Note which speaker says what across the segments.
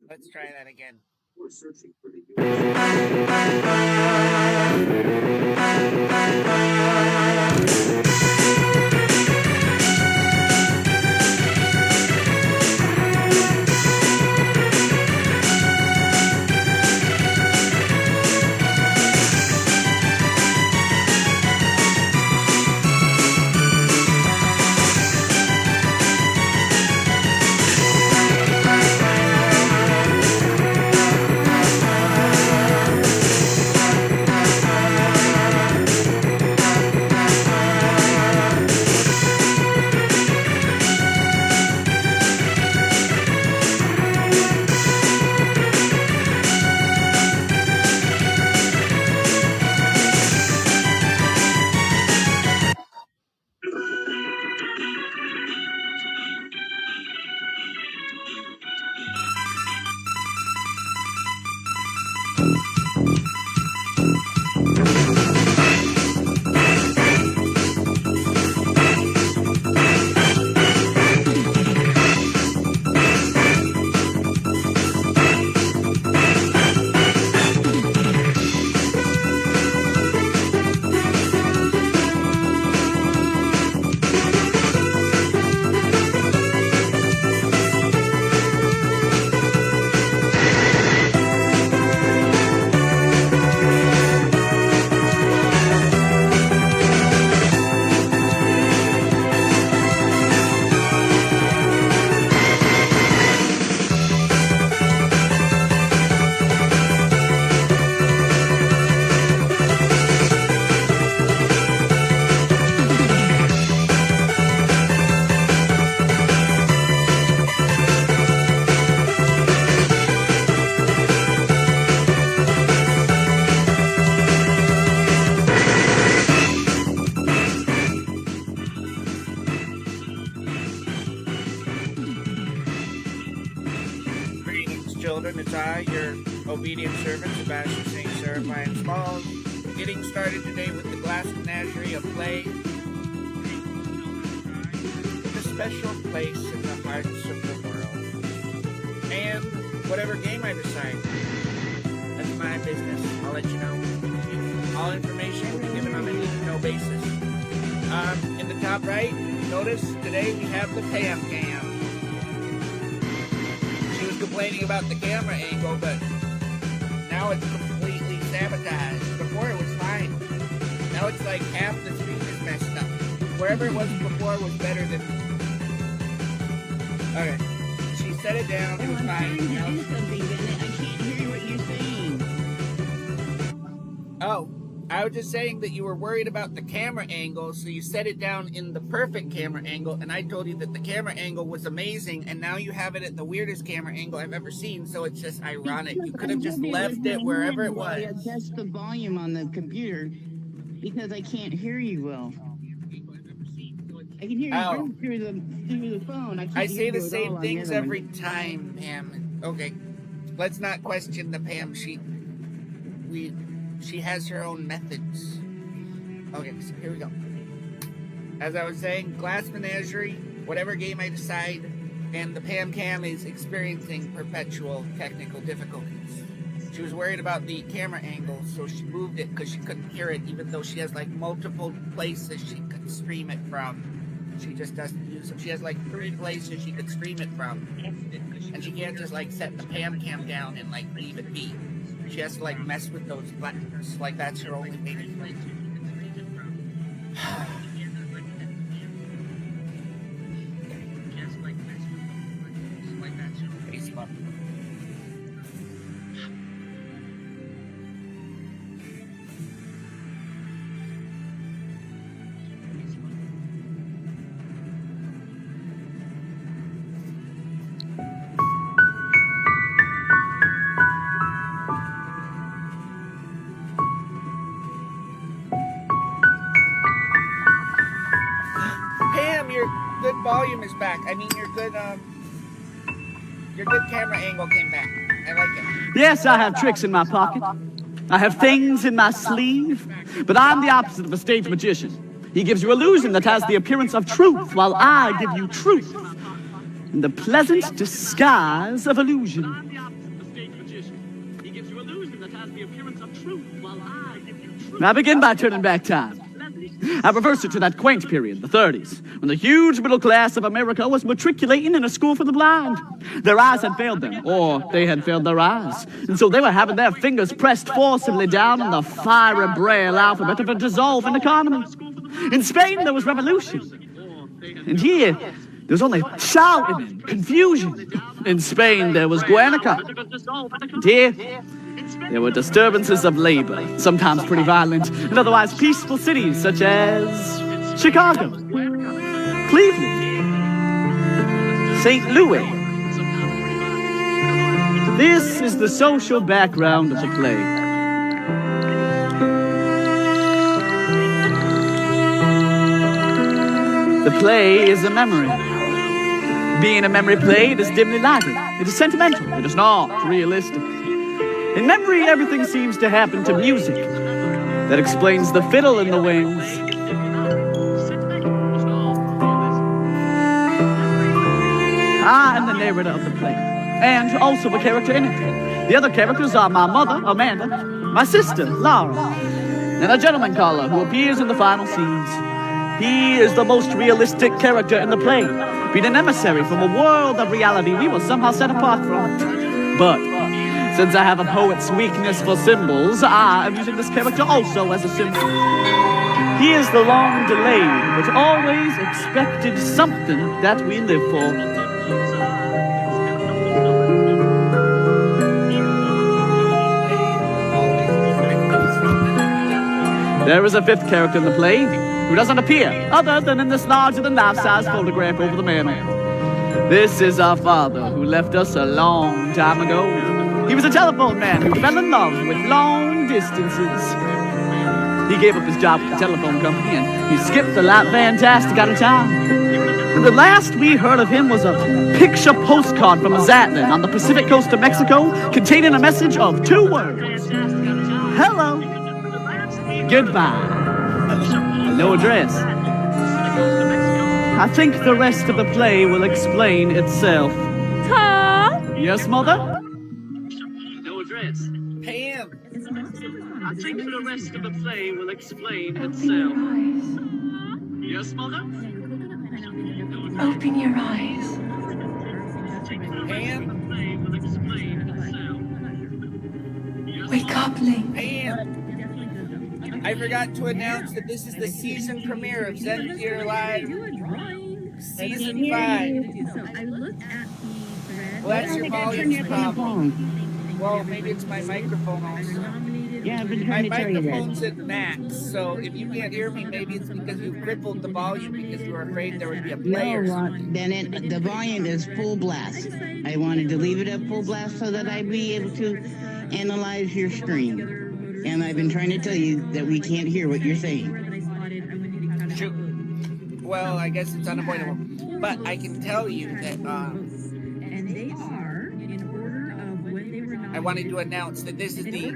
Speaker 1: Let's try that again. Children, it's I, your obedient servant, Sebastian St. Seraphine Smalls, getting started today with the glass menagerie of play, a special place in the hearts of the world, and whatever game I decide, that's my business. I'll let you know. All information will be given on a need-to-know basis. In the top right, notice today we have the Pam Cam. Complaining about the camera angle, but now it's completely sabotaged. Before it was fine. Now it's like half the screen is messed up. Wherever it was before was better than... Okay. She set it down. It was fine.
Speaker 2: I'm trying to do something, Bennett. I can't hear what you're saying.
Speaker 1: Oh. I was just saying that you were worried about the camera angle, so you set it down in the perfect camera angle, and I told you that the camera angle was amazing, and now you have it at the weirdest camera angle I've ever seen, so it's just ironic. You could have just left it wherever it was.
Speaker 2: I adjust the volume on the computer because I can't hear you well. I can hear you through the phone.
Speaker 1: I say the same things every time, Pam. Okay, let's not question the Pam. She has her own methods. Okay, so here we go. As I was saying, glass menagerie, whatever game I decide, and the Pam Cam is experiencing perpetual technical difficulties. She was worried about the camera angle, so she moved it because she couldn't hear it, even though she has like multiple places she could stream it from. She just doesn't use them. She has like 3 places she could stream it from. And she can't just like set the Pam Cam down and like leave it be. She has to like mess with those buttons, like that's her only maybe. Facebook. Your good volume is back. I mean, your good Your good camera angle came back. I like it.
Speaker 3: Yes, I have tricks in my pocket. I have things in my sleeve. But I'm the opposite of a stage magician. He gives you illusion that has the appearance of truth, while I give you truth in the pleasant disguise of illusion. I'm the opposite of a stage magician. He gives you illusion that has the appearance of truth, while I give you truth. I begin by turning back time. I reverse it to that quaint period, the 30s, when the huge middle class of America was matriculating in a school for the blind. Their eyes had failed them, or they had failed their eyes. And so they were having their fingers pressed forcibly down on the fiery braille alphabet of a dissolving economy. In Spain, there was revolution. And here, there was only shouting and confusion. In Spain, there was Guernica. And here, there were disturbances of labor, sometimes pretty violent, in otherwise peaceful cities such as Chicago, Cleveland, St. Louis. This is the social background of the play. The play is a memory. Being a memory play, it is dimly lighted. It is sentimental. It is not realistic. In memory, everything seems to happen to music. That explains the fiddle in the wings. I am the narrator of the play, and also a character in it. The other characters are my mother, Amanda, my sister, Laura, and a gentleman caller who appears in the final scenes. He is the most realistic character in the play, being an emissary from a world of reality we were somehow set apart from. But since I have a poet's weakness for symbols, I am using this character also as a symbol. He is the long delayed, but always expected something that we live for. There is a fifth character in the play who doesn't appear other than in this larger-than-life-size photograph over the mantel. This is our father who left us a long time ago. He was a telephone man who fell in love with long distances. He gave up his job with the telephone company and he skipped the light fantastic out of town. And the last we heard of him was a picture postcard from Mazatlan on the Pacific coast of Mexico containing a message of 2 words. Hello. Goodbye. No address. I think the rest of the play will explain itself.
Speaker 4: Tom?
Speaker 3: Yes, Mother?
Speaker 1: Pam!
Speaker 3: I think the rest of the play will explain itself. Yes, Mother?
Speaker 4: Open your eyes.
Speaker 1: Pam!
Speaker 4: Wake up, Link.
Speaker 1: Pam! I forgot to announce that this is the season premiere of Zen Theater Live, Season 5. Well, that's your volume problem. Well, maybe it's my microphone also.
Speaker 2: Yeah, I've been
Speaker 1: My
Speaker 2: trying to tell you that.
Speaker 1: microphone's at max, so if you can't hear me, maybe it's because you crippled the volume because you were afraid there would be a play or something.
Speaker 2: Then the volume is full blast. I wanted to leave it at full blast so that I'd be able to analyze your stream. And I've been trying to tell you that we can't hear what you're saying.
Speaker 1: Shoot. Well, I guess it's unavoidable. But I can tell you that I wanted to announce that this is the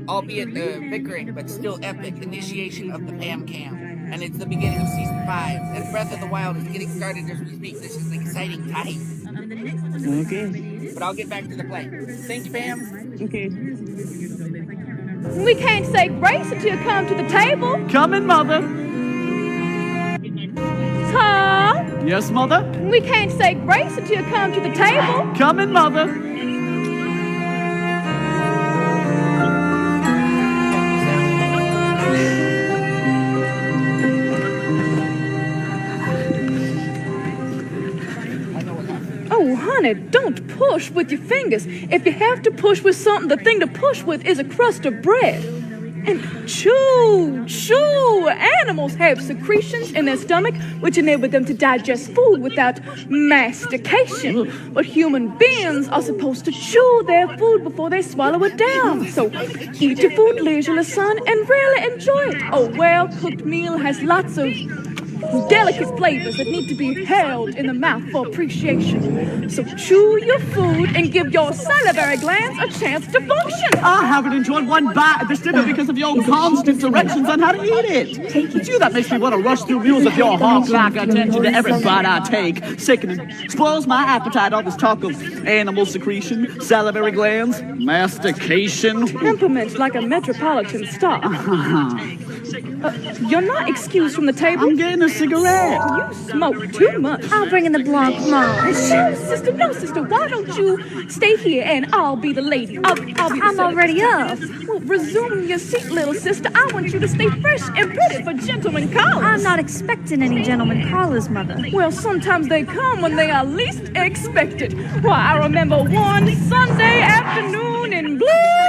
Speaker 1: albeit bickering but still epic initiation of the Pam Cam, and it's the beginning of season 5. And Breath of the Wild is getting started as we speak. This is an exciting time.
Speaker 2: Okay.
Speaker 1: But I'll get back to the play. Thank you, Pam.
Speaker 2: Okay.
Speaker 4: We can't say grace until you come to the table.
Speaker 3: Coming, Mother.
Speaker 4: Tom?
Speaker 3: Yes, Mother?
Speaker 4: We can't say grace until you come to the table.
Speaker 3: Coming, Mother.
Speaker 4: Oh, honey, don't push with your fingers. If you have to push with something, the thing to push with is a crust of bread. And chew. Animals have secretions in their stomach which enable them to digest food without mastication. But human beings are supposed to chew their food before they swallow it down. So eat your food leisurely, son, and really enjoy it. A well-cooked meal has lots of delicate flavors that need to be held in the mouth for appreciation. So chew your food and give your salivary glands a chance to function.
Speaker 3: I haven't enjoyed one bite at this dinner because of your constant directions on how to eat it. It's you that makes me want to rush through meals with your hawk-like attention to every bite I take. Sickening. Spoils my appetite, all this talk of animal secretion, salivary glands, mastication.
Speaker 4: Temperament like a metropolitan star. You're not excused from the table.
Speaker 3: I'm getting a cigarette.
Speaker 4: You smoke too much.
Speaker 5: I'll bring in the Blanc Mange.
Speaker 4: No, sister, why don't you stay here and I'll be the lady? I'll be the
Speaker 5: I'm already up.
Speaker 4: Well, resume your seat, little sister. I want you to stay fresh and pretty for gentlemen callers.
Speaker 5: I'm not expecting any gentlemen callers, Mother.
Speaker 4: Well, sometimes they come when they are least expected. Why, I remember one Sunday afternoon in Blue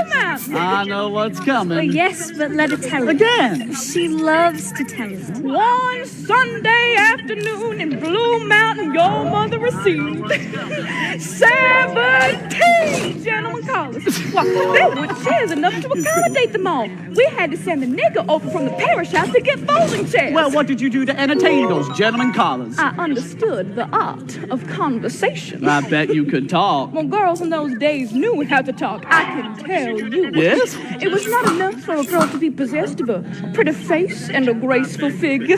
Speaker 4: Mountain.
Speaker 3: I know what's coming.
Speaker 5: Yes, but let her tell it.
Speaker 3: Again.
Speaker 5: She loves to tell it.
Speaker 4: One Sunday afternoon in Blue Mountain, your mother received 17 gentlemen callers. Why, there weren't chairs enough to accommodate them all. We had to send the nigger over from the parish house to get folding chairs.
Speaker 3: Well, what did you do to entertain those gentlemen callers?
Speaker 4: I understood the art of conversation.
Speaker 3: I bet you could talk.
Speaker 4: Well, girls in those days knew how to talk. I can tell you.
Speaker 3: Yes?
Speaker 4: It was not enough for a girl to be possessed of a pretty face and a graceful figure.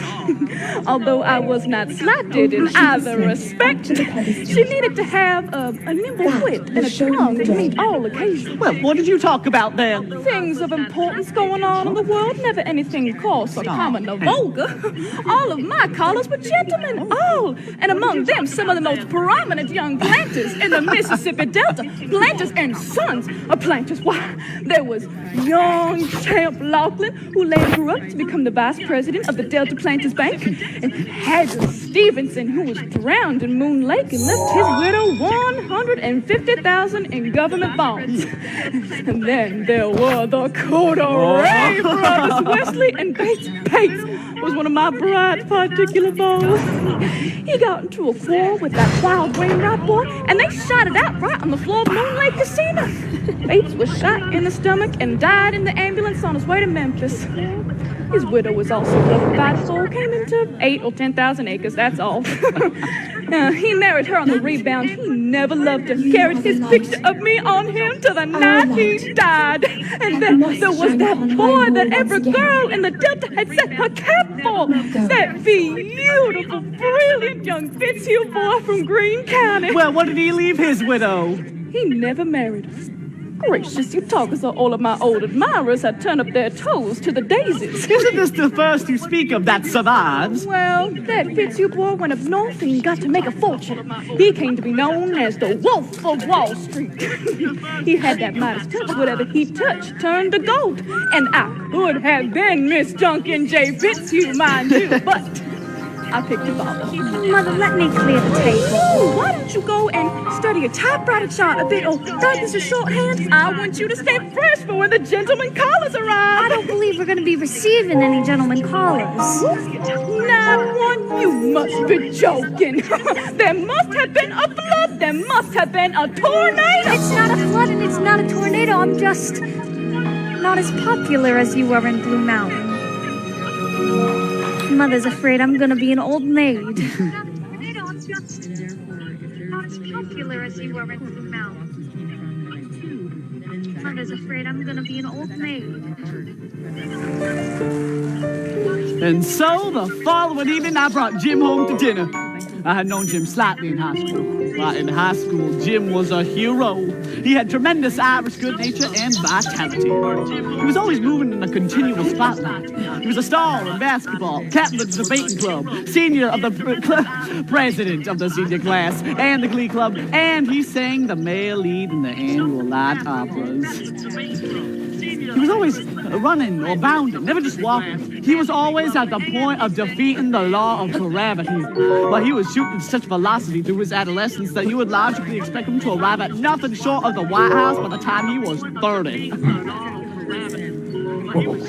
Speaker 4: Although I was not slighted in either respect, she needed to have a nimble wit and a tongue to meet all occasions.
Speaker 3: Well, what did you talk about then?
Speaker 4: Things of importance going on in the world, never anything coarse or common or vulgar. All of my callers were gentlemen, all. And among them, some of the most prominent young planters in the Mississippi Delta. Planters and sons of planters. Why, there was young Champ Laughlin, who later grew up to become the vice president of the Delta Planters Bank, and Hazel Stevenson, who was drowned in Moon Lake and left his widow $150,000 in government bonds. And then there were the Coteray brothers, Wesley and Bates. Bates was one of my bride's particular beaux. He got into a quarrel with that wild brain-rot boy, and they shot it out right on the floor of Moon Lake Casino. Bates was shot in the stomach and died in the ambulance on his way to Memphis. His widow was also left by the soul, came into 8 or 10,000 acres, that's all. He married her on the rebound. He never loved her. Carried his picture of me on him till the night he died. And then there was that boy that every girl in the Delta had set her cap for. That beautiful, brilliant young Fitzhugh boy from Greene County.
Speaker 3: Well, what did he leave his widow?
Speaker 4: He never married. Gracious, you talk as though all of my old admirers had turned up their toes to the daisies.
Speaker 3: Isn't this the first you speak of that survives?
Speaker 4: Well, that Fitzhugh boy went up north and got to make a fortune. He came to be known as the Wolf of Wall Street. He had that Midas touch. Whatever he touched turned to gold. And I could have been Miss Junkin J. Fitzhugh, mind you, but I picked a father.
Speaker 5: Mother, let me clear the table.
Speaker 4: Ooh, why don't you go and study a typewriter chart a bit or practice your shorthand? I want you to stay fresh for when the gentlemen callers arrive.
Speaker 5: I don't believe we're going to be receiving any gentlemen callers.
Speaker 4: Not one? You must be joking. There must have been a flood. There must have been a tornado.
Speaker 5: It's not a flood and it's not a tornado. I'm just not as popular as you are in Blue Mountain. Mother's afraid I'm gonna be an old maid. Not as popular as you are in Blue Mountain. Mother's afraid I'm gonna be an old maid.
Speaker 3: And so the following evening, I brought Jim home to dinner. I had known Jim slightly in high school. In high school, Jim was a hero. He had tremendous Irish good nature and vitality. He was always moving in a continual spotlight. He was a star in basketball, captain of the debating club, senior of the president of the senior class and the glee club, and he sang the male lead in the annual light operas. He was always running or bounding, never just walking. He was always at the point of defeating the law of gravity. But he was shooting such velocity through his adolescence that you would logically expect him to arrive at nothing short of the White House by the time he was 30.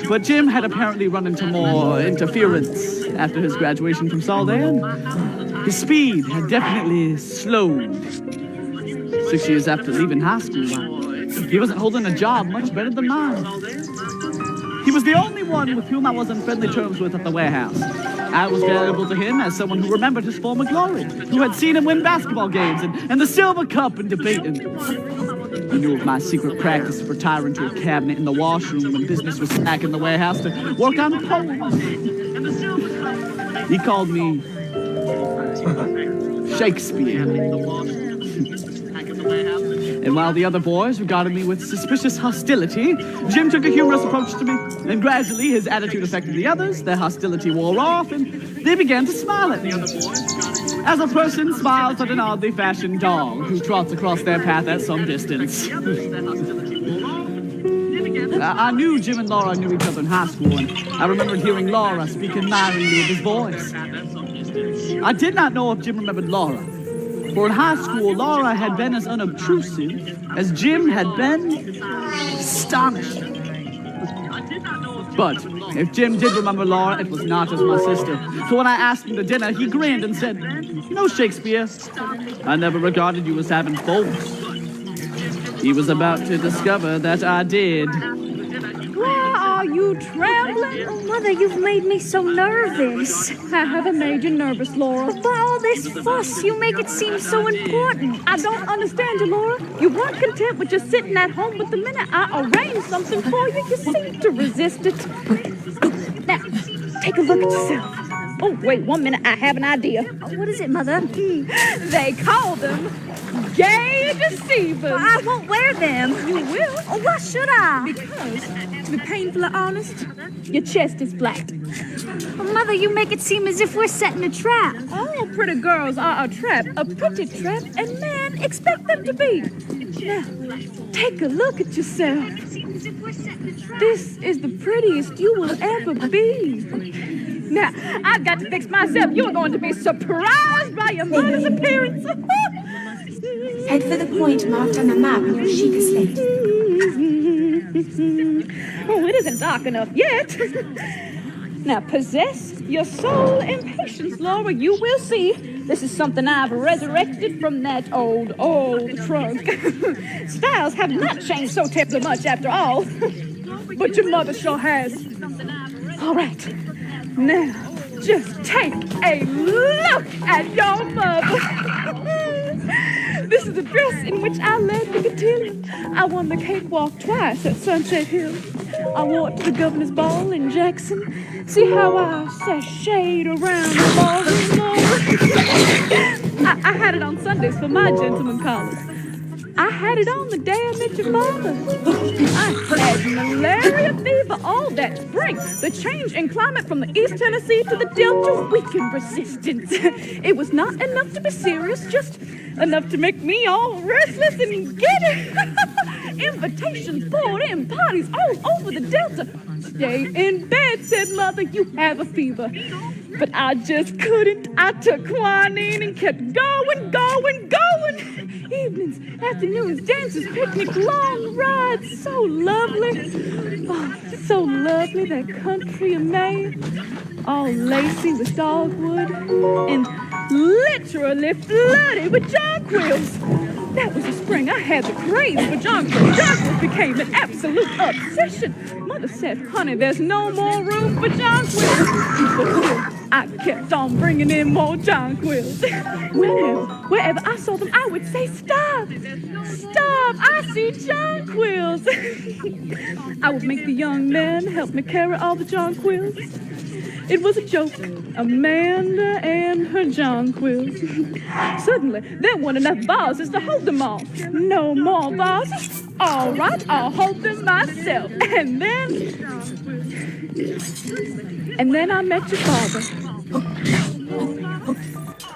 Speaker 3: But Jim had apparently run into more interference after his graduation from Soldan. His speed had definitely slowed. 6 years after leaving high school, he wasn't holding a job much better than mine. He was the only one with whom I was on friendly terms with at the warehouse. I was valuable to him as someone who remembered his former glory, who had seen him win basketball games and the silver cup and debating. He knew of my secret practice of retiring to a cabinet in the washroom when business was slack in the warehouse to work on poems. He called me Shakespeare. And while the other boys regarded me with suspicious hostility, Jim took a humorous approach to me. And gradually, his attitude affected the others, their hostility wore off, and they began to smile at me. As a person smiles at an oddly fashioned dog who trots across their path at some distance. I knew Jim and Laura knew each other in high school, and I remembered hearing Laura speak admiringly of his voice. I did not know if Jim remembered Laura. For in high school, Laura had been as unobtrusive as Jim had been astonishing. But if Jim did remember Laura, it was not as my sister. So when I asked him to dinner, he grinned and said, "No, Shakespeare, I never regarded you as having faults." He was about to discover that I did.
Speaker 4: Why are you trembling?
Speaker 5: Oh, Mother, you've made me so nervous.
Speaker 4: I haven't made you nervous, Laura.
Speaker 5: But by all this fuss, you make it seem so important.
Speaker 4: I don't understand you, Laura. You weren't content with just sitting at home, but the minute I arranged something for you, you seemed to resist it. Now, take a look at yourself. Oh, wait 1 minute. I have an idea.
Speaker 5: What is it, Mother?
Speaker 4: They call them gay deceivers.
Speaker 5: Well, I won't wear them.
Speaker 4: You will.
Speaker 5: Oh, why should I?
Speaker 4: Because, to be painfully honest, your chest is flat.
Speaker 5: Oh, Mother, you make it seem as if we're setting a trap.
Speaker 4: All pretty girls are a trap, a pretty trap, and men expect them to be. Now, take a look at yourself. This is the prettiest you will ever be. Now, I've got to fix myself. You're going to be surprised by your mother's appearance.
Speaker 6: Head for the point marked on the map with the Sheikah slate.
Speaker 4: Oh, it isn't dark enough yet. Now, possess your soul in patience, Laura. You will see. This is something I've resurrected from that old trunk. Styles have not changed so terribly much after all. But your mother sure has. All right. Now, just take a look at your mother. This is a dress in which I led the cotillion. I won the cakewalk twice at Sunset Hill. I wore it to the governor's ball in Jackson. See how I sashayed around the ballroom? I had it on Sundays for my gentleman callers. I had it on the day I met your father. I had malaria fever all that spring. The change in climate from the East Tennessee to the Delta weakened resistance. It was not enough to be serious, just enough to make me all restless and giddy. Invitations poured in, parties all over the Delta. Stay in bed, said Mother, you have a fever. But I just couldn't. I took quinine and kept going. Evenings, afternoons, dances, picnic, long rides. So lovely. Oh, so lovely, that country of Maine. All lacy with dogwood and literally flooded with jonquils. That was the spring I had the craze for jonquils. Jonquils became an absolute obsession. Mother said, honey, there's no more room for jonquils. But still, I kept on bringing in more jonquils. Wherever I saw them, I would say, stop, I see jonquils. I would make the young men help me carry all the jonquils. It was a joke, Amanda and her jonquils. Suddenly, there weren't enough vases to hold them all. No more vases? All right, I'll hold them myself. And then I met your father.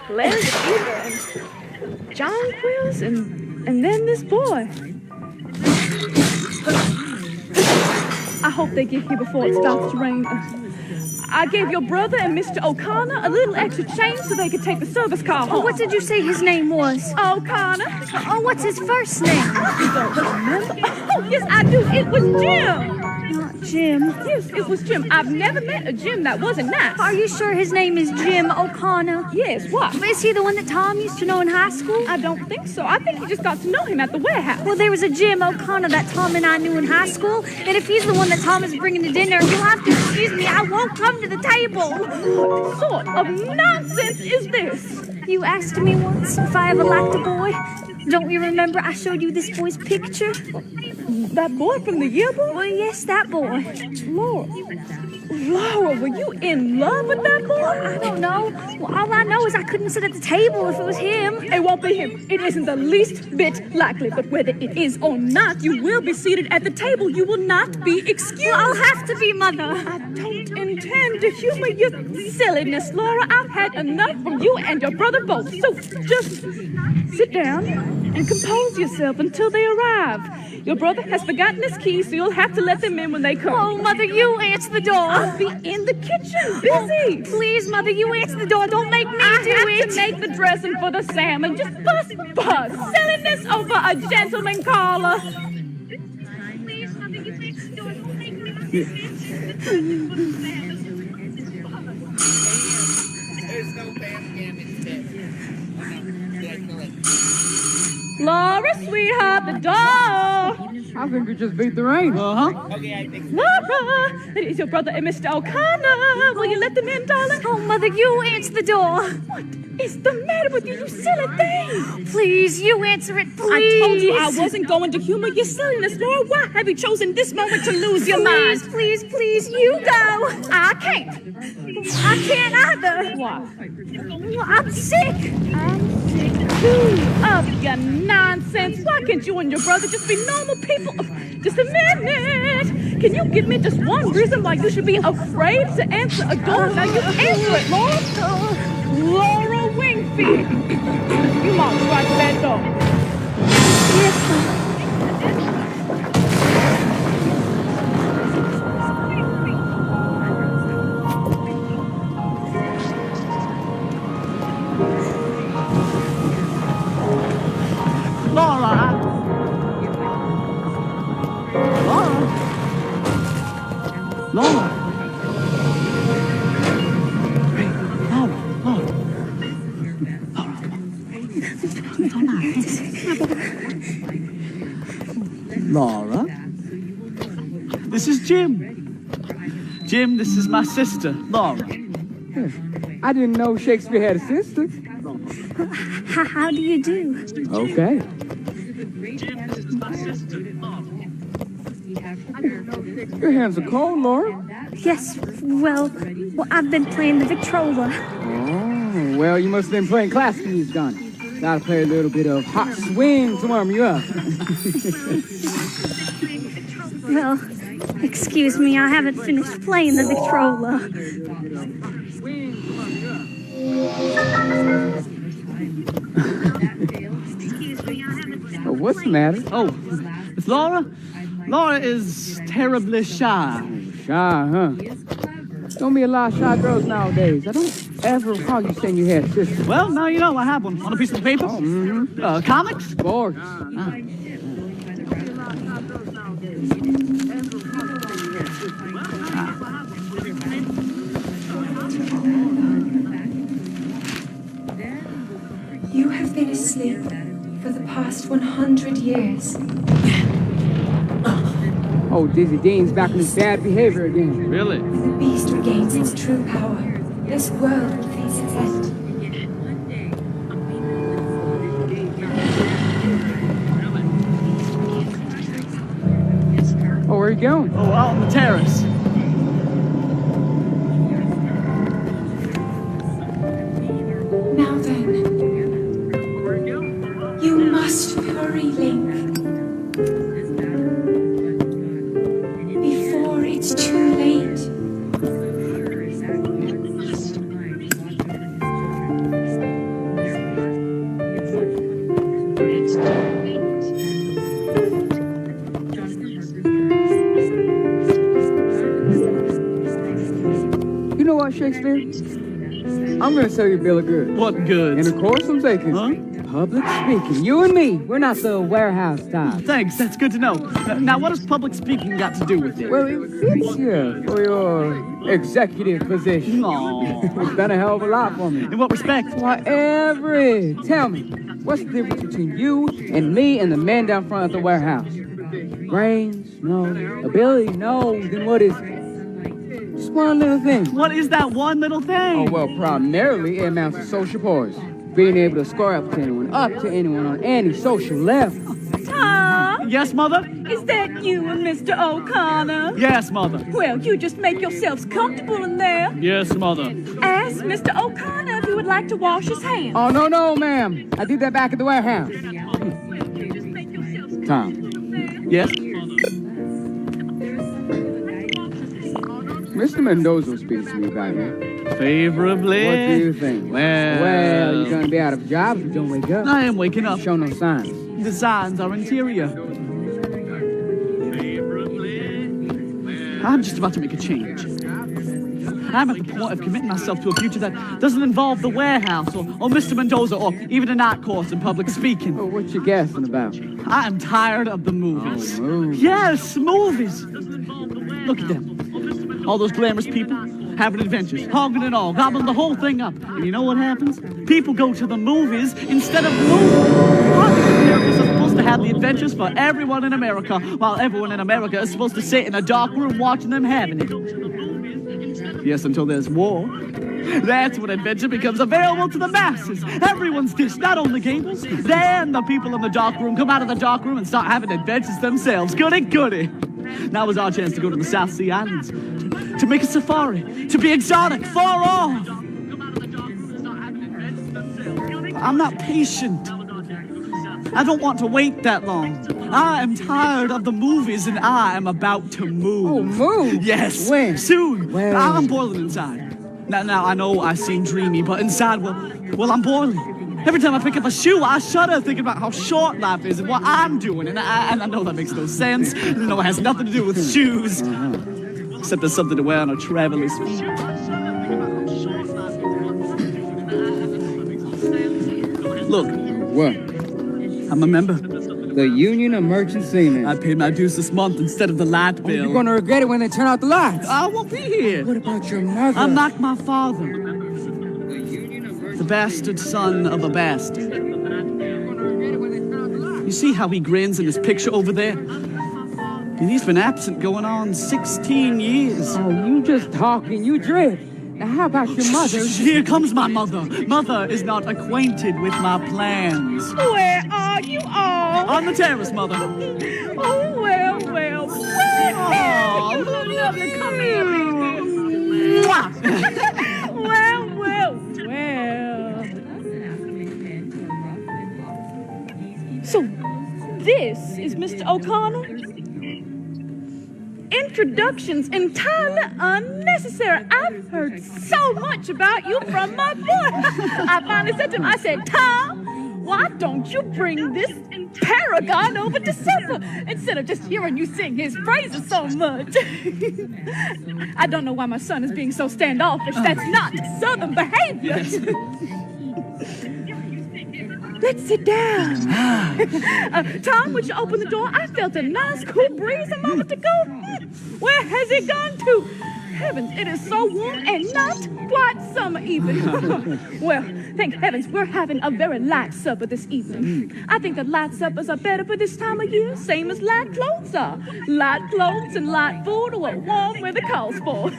Speaker 4: Pleasure and jonquils and then this boy. I hope they get here before it stops to rain. I gave your brother and Mr. O'Connor a little extra change so they could take the service car home.
Speaker 5: Oh, what did you say his name was?
Speaker 4: O'Connor.
Speaker 5: Oh, what's his first name?
Speaker 4: You don't remember? Oh, yes, I do. It was Jim.
Speaker 5: Jim.
Speaker 4: Yes, it was Jim. I've never met a Jim that wasn't nice.
Speaker 5: Are you sure his name is Jim O'Connor?
Speaker 4: Yes, why?
Speaker 5: Is he the one that Tom used to know in high school?
Speaker 4: I don't think so. I think he just got to know him at the warehouse.
Speaker 5: Well, there was a Jim O'Connor that Tom and I knew in high school, and if he's the one that Tom is bringing to dinner, you'll have to excuse me. I won't come to the table.
Speaker 4: What sort of nonsense is this?
Speaker 5: You asked me once if I ever liked a boy. Don't you remember I showed you this boy's picture?
Speaker 4: That boy from the yearbook?
Speaker 5: Well, yes, that boy.
Speaker 4: Laura, were you in love with that boy?
Speaker 5: I don't know. Well, all I know is I couldn't sit at the table if it was him.
Speaker 4: It won't be him. It isn't the least bit likely. But whether it is or not, you will be seated at the table. You will not be excused.
Speaker 5: Well, I'll have to be, Mother.
Speaker 4: I don't intend to humor your silliness, Laura. I've had enough from you and your brother both. So just sit down and compose yourself until they arrive. Your brother has forgotten his keys, so you'll have to let them in when they come.
Speaker 5: Oh, Mother, you answer the door.
Speaker 4: I'll be in the kitchen, busy.
Speaker 5: Oh, please, Mother, you answer the door. Don't make me do
Speaker 4: I have
Speaker 5: it.
Speaker 4: to make the dressing for the salmon. Just buzz. Silliness over a gentleman caller.
Speaker 5: Please, Mother, you answer the door. Don't make me
Speaker 1: There's no bam instead.
Speaker 4: Laura, sweetheart, the door.
Speaker 7: I think we just beat the rain.
Speaker 1: Okay, I think
Speaker 4: Laura, it is your brother and Mr. O'Connor. Will you let them in, darling?
Speaker 5: Oh, Mother, you answer the door.
Speaker 4: What is the matter with you, you silly thing?
Speaker 5: Please, you answer it, please.
Speaker 4: I told you I wasn't going to humor your silliness, Laura. Why have you chosen this moment to lose your mind?
Speaker 5: Please, you go.
Speaker 4: I can't.
Speaker 5: I can't either.
Speaker 4: Why?
Speaker 5: Well, I'm sick.
Speaker 4: I'm sick too of your nonsense. Why can't you and your brother just be normal people? Just a minute. Can you give me just one reason why you should be afraid to answer a door? Now you answer it, Laura. Laura Wingfield. You march right to that door.
Speaker 5: Yes, Mother.
Speaker 3: Laura. Hey, Laura. This is Jim. Jim, this is my sister, Laura.
Speaker 7: I didn't know Shakespeare had a sister.
Speaker 5: How do you do?
Speaker 7: Okay.
Speaker 3: Jim, this is my sister, Laura.
Speaker 7: Your hands are cold, Laura.
Speaker 5: Yes, well, I've been playing the Victrola.
Speaker 7: Oh, well, you must have been playing classical music, Johnny. Gotta play a little bit of hot swing to warm you up.
Speaker 5: Well, excuse me, I haven't finished playing the Victrola.
Speaker 7: Oh, what's the matter?
Speaker 3: Oh, it's Laura? Laura is terribly shy.
Speaker 7: Shy, huh? Don't be a lot of shy girls nowadays. I don't ever recall you saying you had a sister.
Speaker 3: Well, now you know I have one. On a piece of paper?
Speaker 7: Oh, mm-hmm.
Speaker 3: Comics?
Speaker 7: Of course.
Speaker 6: You have been asleep for the past 100 years.
Speaker 7: Oh, Dizzy Dean's back in his bad behavior again.
Speaker 3: Really?
Speaker 6: When the beast regains its true power, this world will face its end.
Speaker 7: Oh, where are you going?
Speaker 3: Oh, out on the terrace.
Speaker 6: Now then, you must hurry, Link. Before it's too late.
Speaker 7: You know what, Shakespeare? I'm gonna sell you a bill of goods.
Speaker 3: What goods?
Speaker 7: And of course I'm taking
Speaker 3: Huh?
Speaker 7: public speaking. You and me, we're not the warehouse type.
Speaker 3: Thanks, that's good to know. Now, what has public speaking got to do with it?
Speaker 7: Well, it fits you for your executive position.
Speaker 3: Aw.
Speaker 7: It's done a hell of a lot for me.
Speaker 3: In what respect?
Speaker 7: Why, every. Tell me, what's the difference between you and me and the man down front at the warehouse? Brains? No. Ability? No. Then what is it? Just one little thing.
Speaker 3: What is that one little thing?
Speaker 7: Oh, well, primarily it amounts to social poise. Being able to square up to anyone on any social level.
Speaker 4: Tom,
Speaker 3: Yes, Mother?
Speaker 4: is that you and Mr. O'Connor?
Speaker 3: Yes, Mother.
Speaker 4: Well, you just make yourselves comfortable in there.
Speaker 3: Yes, Mother.
Speaker 4: Ask Mr. O'Connor if he would like to wash his hands.
Speaker 7: Oh, no, ma'am. I did that back at the warehouse. Tom,
Speaker 3: Yes?
Speaker 7: Mr. Mendoza speaks to me about you.
Speaker 3: Favorably.
Speaker 7: What do you think?
Speaker 3: Well,
Speaker 7: you're gonna be out of jobs if you don't wake up.
Speaker 3: I am waking up.
Speaker 7: Show no signs.
Speaker 3: The signs are interior. I'm just about to make a change. I'm at the point of committing myself to a future that doesn't involve the warehouse or Mr. Mendoza or even a night course in public speaking.
Speaker 7: Oh, what you guessing about?
Speaker 3: I am tired of the movies.
Speaker 7: Oh, movies.
Speaker 3: Yes, movies. Look at them. All those glamorous people having adventures, hogging it all, gobbling the whole thing up. And you know what happens? People go to the movies instead of movies. Americans are supposed to have the adventures for everyone in America, while everyone in America is supposed to sit in a dark room watching them having it. Yes, until there's war. That's when adventure becomes available to the masses. Everyone's dish, not only Gables. Then the people in the dark room come out of the dark room and start having adventures themselves. Goody, goody. Now is our chance to go to the South Sea Islands, to make a safari, to be exotic, far off. I'm not patient. I don't want to wait that long. I am tired of the movies and I am about to move.
Speaker 7: Oh, move?
Speaker 3: Yes.
Speaker 7: When?
Speaker 3: Soon.
Speaker 7: When?
Speaker 3: I'm boiling inside. Now I know I seem dreamy, but inside, well, I'm boiling. Every time I pick up a shoe, I shudder thinking about how short life is and what I'm doing. And I know that makes no sense. I know it has nothing to do with shoes. Except there's something to wear on a traveler's feet. Look,
Speaker 7: What?
Speaker 3: I'm a member.
Speaker 7: The Union of Merchant Seamen.
Speaker 3: I paid my dues this month instead of the light bill.
Speaker 7: You're gonna regret it when they turn out the lights.
Speaker 3: I won't be here.
Speaker 7: What about your mother?
Speaker 3: I'm like my father. The bastard son of a bastard. You see how he grins in his picture over there? And he's been absent going on 16 years.
Speaker 7: Oh, you just talking, you drift. Now, how about your mother?
Speaker 3: Here comes my mother. Mother is not acquainted with my plans.
Speaker 4: Where are you all?
Speaker 3: On the terrace, Mother.
Speaker 4: Oh, well.
Speaker 3: Oh,
Speaker 4: Lovely, come here, baby.
Speaker 3: Mwah.
Speaker 4: Well. So, this is Mr. O'Connor? Introductions entirely unnecessary. I've heard so much about you from my boy. I finally said to him, I said, Tom, why don't you bring this paragon over to supper instead of just hearing you sing his praises so much? I don't know why my son is being so standoffish. That's not Southern behavior. Let's sit down. Tom, would you open the door? I felt a nice cool breeze a moment ago. Where has it gone to? Heavens, it is so warm and not quite summer even. Well, thank heavens we're having a very light supper this evening. I think that light suppers are better for this time of year, same as light clothes are. Light clothes and light food are what warm weather calls for.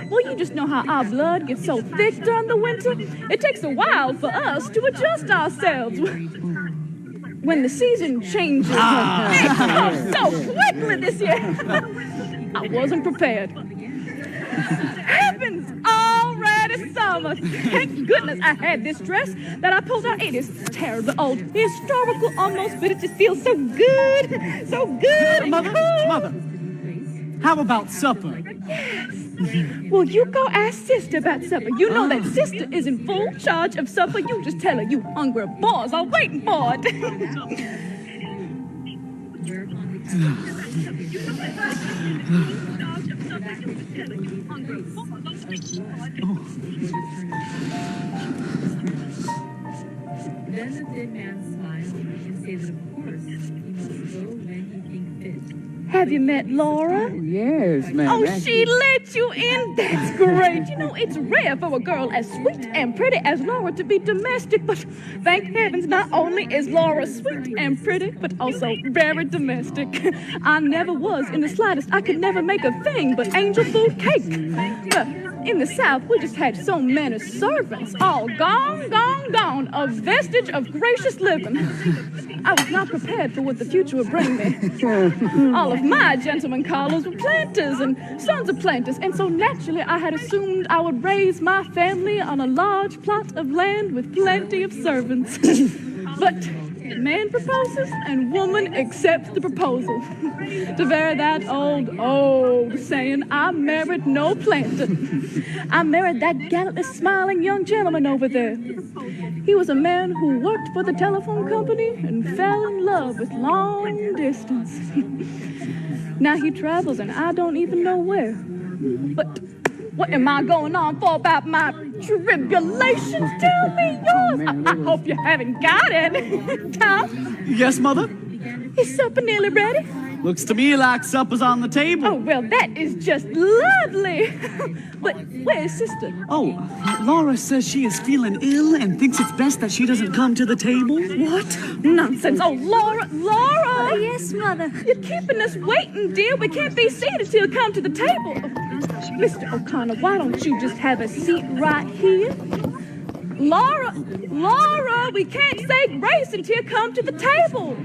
Speaker 4: Well, you just know how our blood gets so thick during the winter. It takes a while for us to adjust ourselves. When the season changes, it comes so quickly this year. I wasn't prepared. Heavens, already summer. Thank goodness I had this dress that I pulled out. It is terribly old, historical almost, but it just feels so good. So good and cool.
Speaker 3: Mother, how about supper?
Speaker 4: Yes. Well, you go ask Sister about supper. You know that Sister is in full charge of supper. You just tell her you hungry boys are waiting for it.
Speaker 8: Then the thin man smiled and said that of course he must go when he thinks fit.
Speaker 4: Have you met Laura?
Speaker 7: Yes, ma'am.
Speaker 4: Oh,
Speaker 7: actually.
Speaker 4: she let you in? That's great. You know, it's rare for a girl as sweet and pretty as Laura to be domestic, but thank heavens, not only is Laura sweet and pretty, but also very domestic. I never was in the slightest. I could never make a thing but angel food cake. But in the South, we just had so many servants, all gone, gone, gone, a vestige of gracious living. I was not prepared for what the future would bring me. All of my gentlemen callers were planters and sons of planters, and so naturally I had assumed I would raise my family on a large plot of land with plenty of servants. But man proposes and woman accepts the proposal. To vary that old saying, I married no planter. I married that gallantly smiling young gentleman over there. He was a man who worked for the telephone company and fell in love with long distance. Now he travels and I don't even know where. But what am I going on for about my tribulations? Tell me yours. I hope you haven't got it. Tom?
Speaker 3: Yes, Mother?
Speaker 4: Is supper nearly ready?
Speaker 3: Looks to me like supper's on the table.
Speaker 4: Oh, well, that is just lovely. But where's Sister?
Speaker 3: Oh, Laura says she is feeling ill and thinks it's best that she doesn't come to the table.
Speaker 4: What? Nonsense. Oh, Laura!
Speaker 5: Oh, yes, Mother.
Speaker 4: You're keeping us waiting, dear. We can't be seated till you come to the table. Mr. O'Connor, why don't you just have a seat right here? Laura, we can't say grace until you come to the table.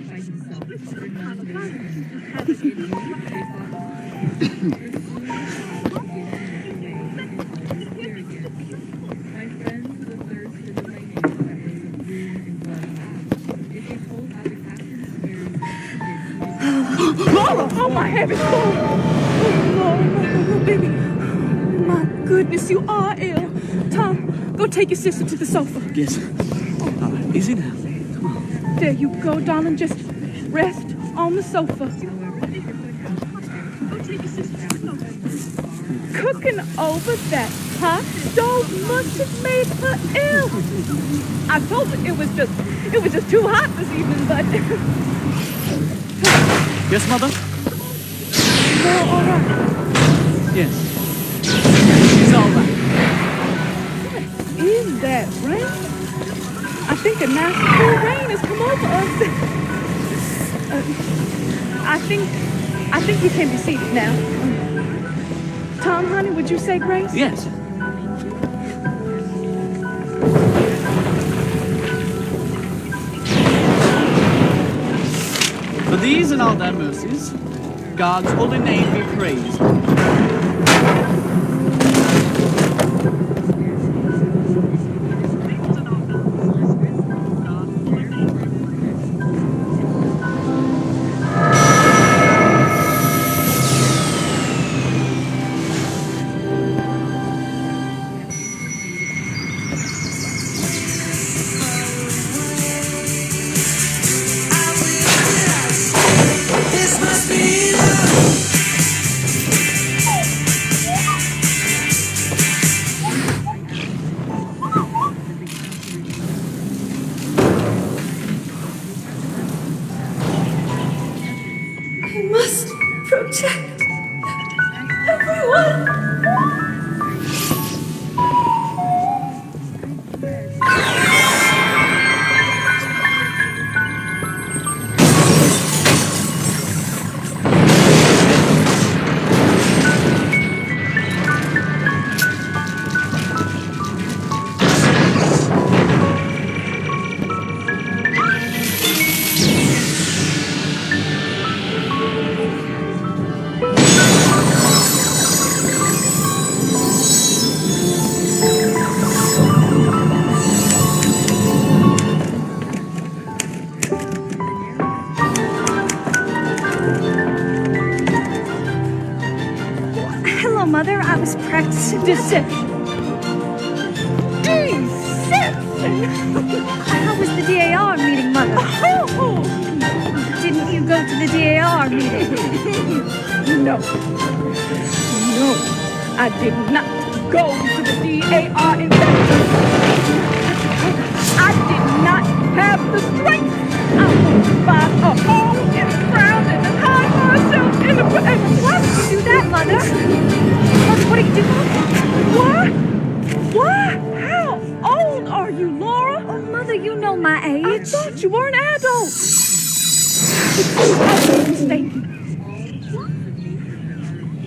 Speaker 4: Laura! Oh, my heavens! Oh, Laura, baby. My goodness, you are ill. Tom, go take your sister to the sofa.
Speaker 3: Yes. All right, easy now. Come on.
Speaker 4: There you go, darling. Just rest on the sofa. Cooking over that hot stove must have made her ill. I told her it was just too hot this evening, but...
Speaker 3: Yes, Mother?
Speaker 4: No, all right.
Speaker 3: Yes. She's all right.
Speaker 4: What is that, rain? I think a nice cool rain has come over us. I think you can be seated now. Tom, honey, would you say grace?
Speaker 3: Yes. For these and all thy mercies, God's holy name be praised.
Speaker 6: I must protect everyone.
Speaker 5: Hello, Mother. I was practicing.
Speaker 4: Deception.
Speaker 5: How was the DAR meeting, Mother?
Speaker 4: Oh!
Speaker 5: Didn't you go to the DAR meeting.
Speaker 4: No. No, I did not go to the DAR investigation. I did not have the strength. I went to find a hole in the ground and then hide myself in the...
Speaker 5: Why would you do that, Mother? Mother, what are you doing?
Speaker 4: What? How old are you, Laura?
Speaker 5: Oh, Mother, you know my
Speaker 4: I
Speaker 5: age.
Speaker 4: thought you were an adult. I was mistaken.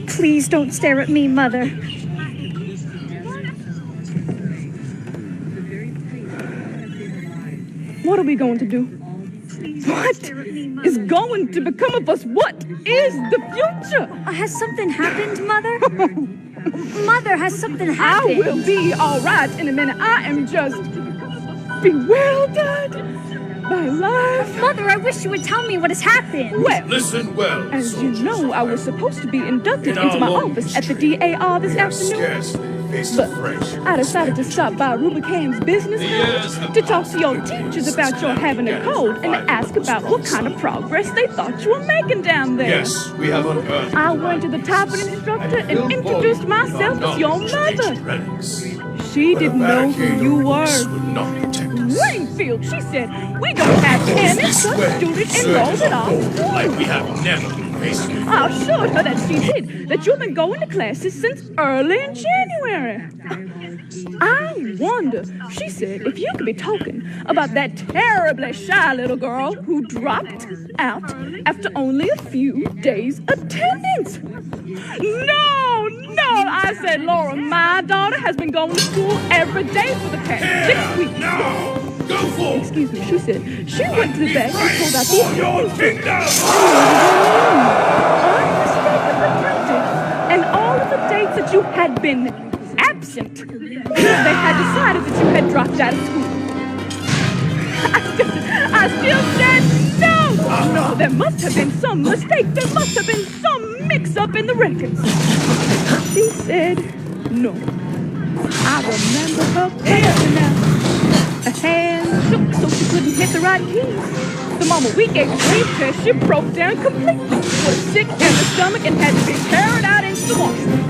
Speaker 5: Please don't stare at me, Mother.
Speaker 4: What are we going to do? What is going to become of us? What is the future?
Speaker 5: Has something happened, Mother? Mother, has something happened?
Speaker 4: I will be all right in a minute. I am just bewildered by life.
Speaker 5: Mother, I wish you would tell me what has happened.
Speaker 4: Well,
Speaker 9: Listen well,
Speaker 4: as you know, I was supposed to be inducted
Speaker 9: In
Speaker 4: into
Speaker 9: our
Speaker 4: my
Speaker 9: long
Speaker 4: office at the
Speaker 9: history,
Speaker 4: DAR this
Speaker 9: we have
Speaker 4: afternoon.
Speaker 9: scarcely faced
Speaker 4: But
Speaker 9: a friendship.
Speaker 4: I decided to stop by Rubicam's business
Speaker 9: The years
Speaker 4: house
Speaker 9: have
Speaker 4: to talk to your
Speaker 9: passed
Speaker 4: teachers
Speaker 9: since
Speaker 4: about your
Speaker 9: then.
Speaker 4: having a
Speaker 9: Yes,
Speaker 4: cold and to
Speaker 9: I
Speaker 4: ask
Speaker 9: was
Speaker 4: about what kind of
Speaker 9: wrong.
Speaker 4: progress they thought you were making down there.
Speaker 9: Yes, we have unearthed.
Speaker 4: I went to the typing instructor and introduced myself as your mother. She didn't know who you were. Wingfield, she said, we don't have any such student enrolled at our school.
Speaker 9: Like we have never been faced with.
Speaker 4: I assured her that she did, that you've been going to classes since early in January. I wonder, she said, if you could be talking about that terribly shy little girl who dropped out after only a few days' attendance. No, I said, Laura, my daughter has been going to school every day for the past 6 weeks.
Speaker 9: Now, go for it.
Speaker 4: Excuse me, she said, she went to the back and pulled out the and all of the dates that you had been absent, they had decided that you had dropped out of school. I still said no. No, there must have been some mistake. There must have been some mix-up in the records. She said no. I remember her clearly now. Her hand shook so she couldn't hit the right keys. The moment we gave a sleep test, she broke down completely. Was sick in the stomach and had to be carried out into the washroom.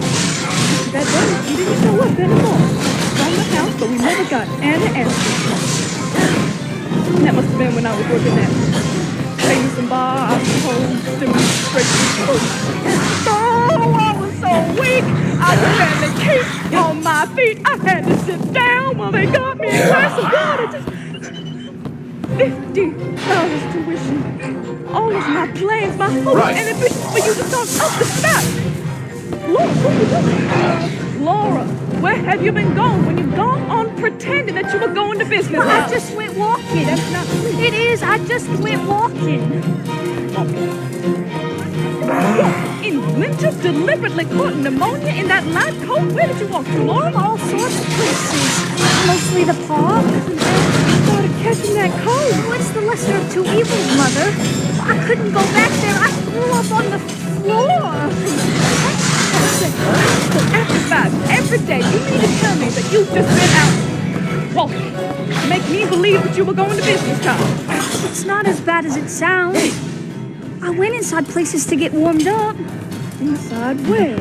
Speaker 4: That day, she didn't show up anymore. From the house, but we never got any answers. That must have been when I was working at famous and bar, I suppose, demonstration. Oh, I was so weak. I could barely keep on my feet. I had to sit down while they got me a glass of water. $50 tuition. All of my plans, my hopes, and ambitions for you to start up the spot. Laura, what are you doing? Laura, where have you been going when you've gone on pretending that you were going to business?
Speaker 5: I just went walking.
Speaker 4: That's not true.
Speaker 5: It is. I just went walking.
Speaker 4: In winter, deliberately caught pneumonia in that light coat? Where did you walk to, Laura?
Speaker 5: All sorts of places. Mostly the park.
Speaker 4: Started catching that cold.
Speaker 5: What's the lesser of two evils, Mother? I couldn't go back there. I threw up on the floor.
Speaker 4: So exercise every day. You mean to tell me that you've just been out walking to make me believe that you were going to business time?
Speaker 5: It's not as bad as it sounds. I went inside places to get warmed up.
Speaker 4: Inside where?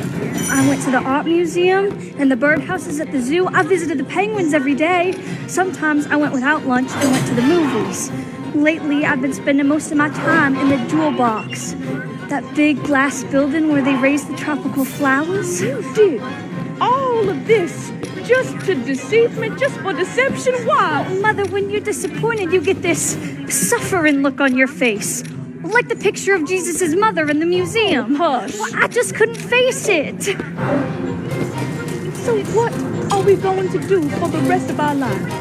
Speaker 5: I went to the art museum and the birdhouses at the zoo. I visited the penguins every day. Sometimes I went without lunch and went to the movies. Lately, I've been spending most of my time in the jewel box. That big glass building where they raise the tropical flowers.
Speaker 4: You did all of this just to deceive me, just for deception? Why?
Speaker 5: Mother, when you're disappointed, you get this suffering look on your face. Like the picture of Jesus' mother in the museum.
Speaker 4: Hush.
Speaker 5: Well, I just couldn't face it.
Speaker 4: So what are we going to do for the rest of our lives?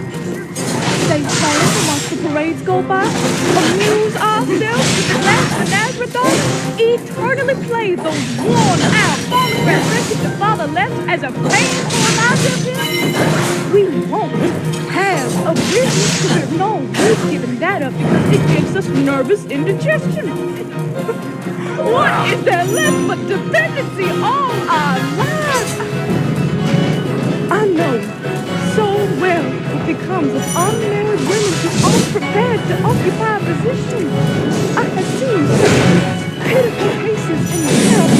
Speaker 4: Stay silent and watch the parades go by? Amuse ourselves with the last Menagerie dolls? Eternally play those worn-out phonograph records the Father left as a payment for Elijah of him? We won't have a business to it. No, we've given that up because it gives us nervous indigestion. What is there left but dependency all our lives? I know so well becomes of unmarried women who aren't prepared to occupy a position. I have seen such pitiful cases in the town.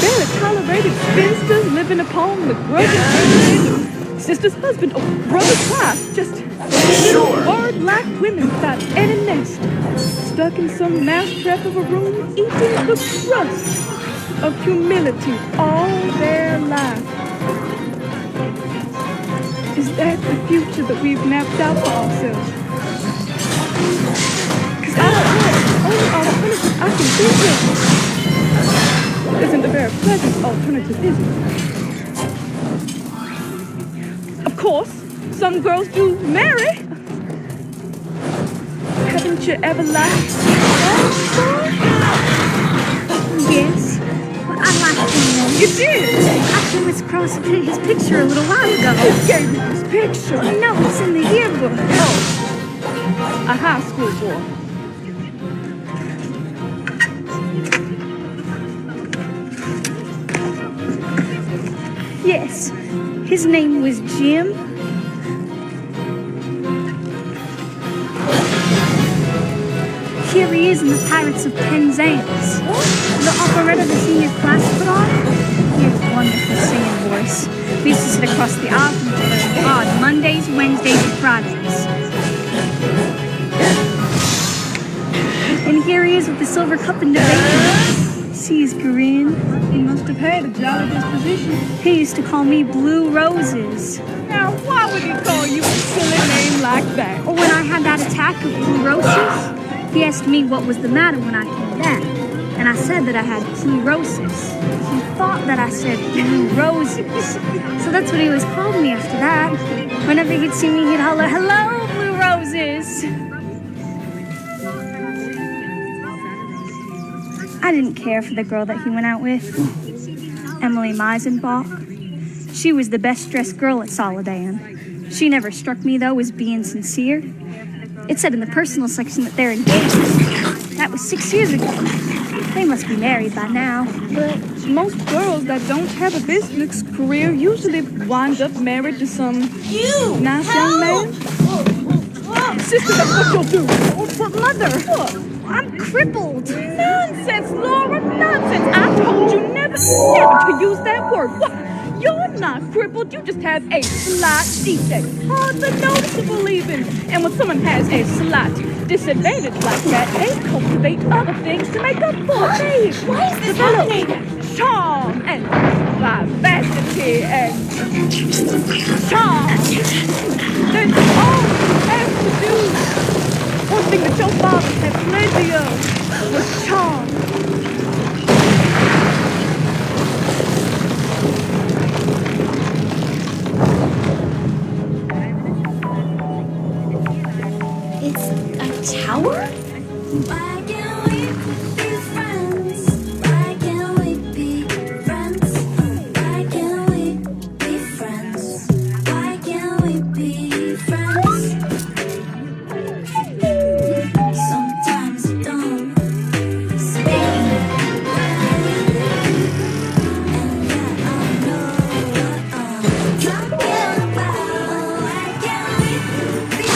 Speaker 4: Barely tolerated spinsters living upon the grudging patronage of sister's husband or brother's wife. Just word-like women without any nest, stuck in some mousetrap of a room, eating the crust of humility all their life. Is that the future that we've mapped out for ourselves? Because I don't know, only alternative I can think of isn't a very pleasant alternative, is it? Of course, some girls do marry. Haven't you ever liked that?
Speaker 5: Yes. I'd like to know.
Speaker 4: You did?
Speaker 5: I came across his picture a little while ago.
Speaker 4: Who gave you this picture?
Speaker 5: No, it's in the yearbook.
Speaker 4: Oh, a high school boy.
Speaker 5: Yes. His name was Jim. Here he is in the Pirates of Penzance. The operetta the senior class put on. He has wonderful singing voice. We used to sit across the aisle from each other on Mondays, Wednesdays, and Fridays. And here he is with the silver cup and the bacon. See his grin?
Speaker 4: He must have had a jolly disposition.
Speaker 5: He used to call me Blue Roses.
Speaker 4: Now, why would he call you a silly name like that?
Speaker 5: Or when I had that attack of blue roses, he asked me what was the matter when I came back. And I said that I had pleurosis. He thought that I said blue roses. So that's what he was calling me after that. Whenever he'd see me, he'd holler, "Hello, blue roses." I didn't care for the girl that he went out with, Emily Meisenbach. She was the best-dressed girl at Solidan. She never struck me, though, as being sincere. It said in the personal section that they're engaged. That was 6 years ago. They must be married by now.
Speaker 4: But most girls that don't have a business career usually wind up married to some nice young man. Sister, that's what you'll do.
Speaker 5: But Mother,
Speaker 4: What?
Speaker 5: I'm crippled.
Speaker 4: Nonsense, Laura, nonsense. I told you never to use that word. What? You're not crippled. You just have a slight defect. Hardly noticeable even. And when someone has a slight disadvantage like that, they cultivate other things to make up for it.
Speaker 6: Why is this happening?
Speaker 4: Charm and vivacity and charm. That's all you have to do. One thing that your father had plenty of was charm.
Speaker 6: It's a tower? Why can't we be friends? Why can't we be friends? Why can't we be friends? Why can't we be friends? Sometimes you don't speak. And yet I know what I'm talking about. Why can't we be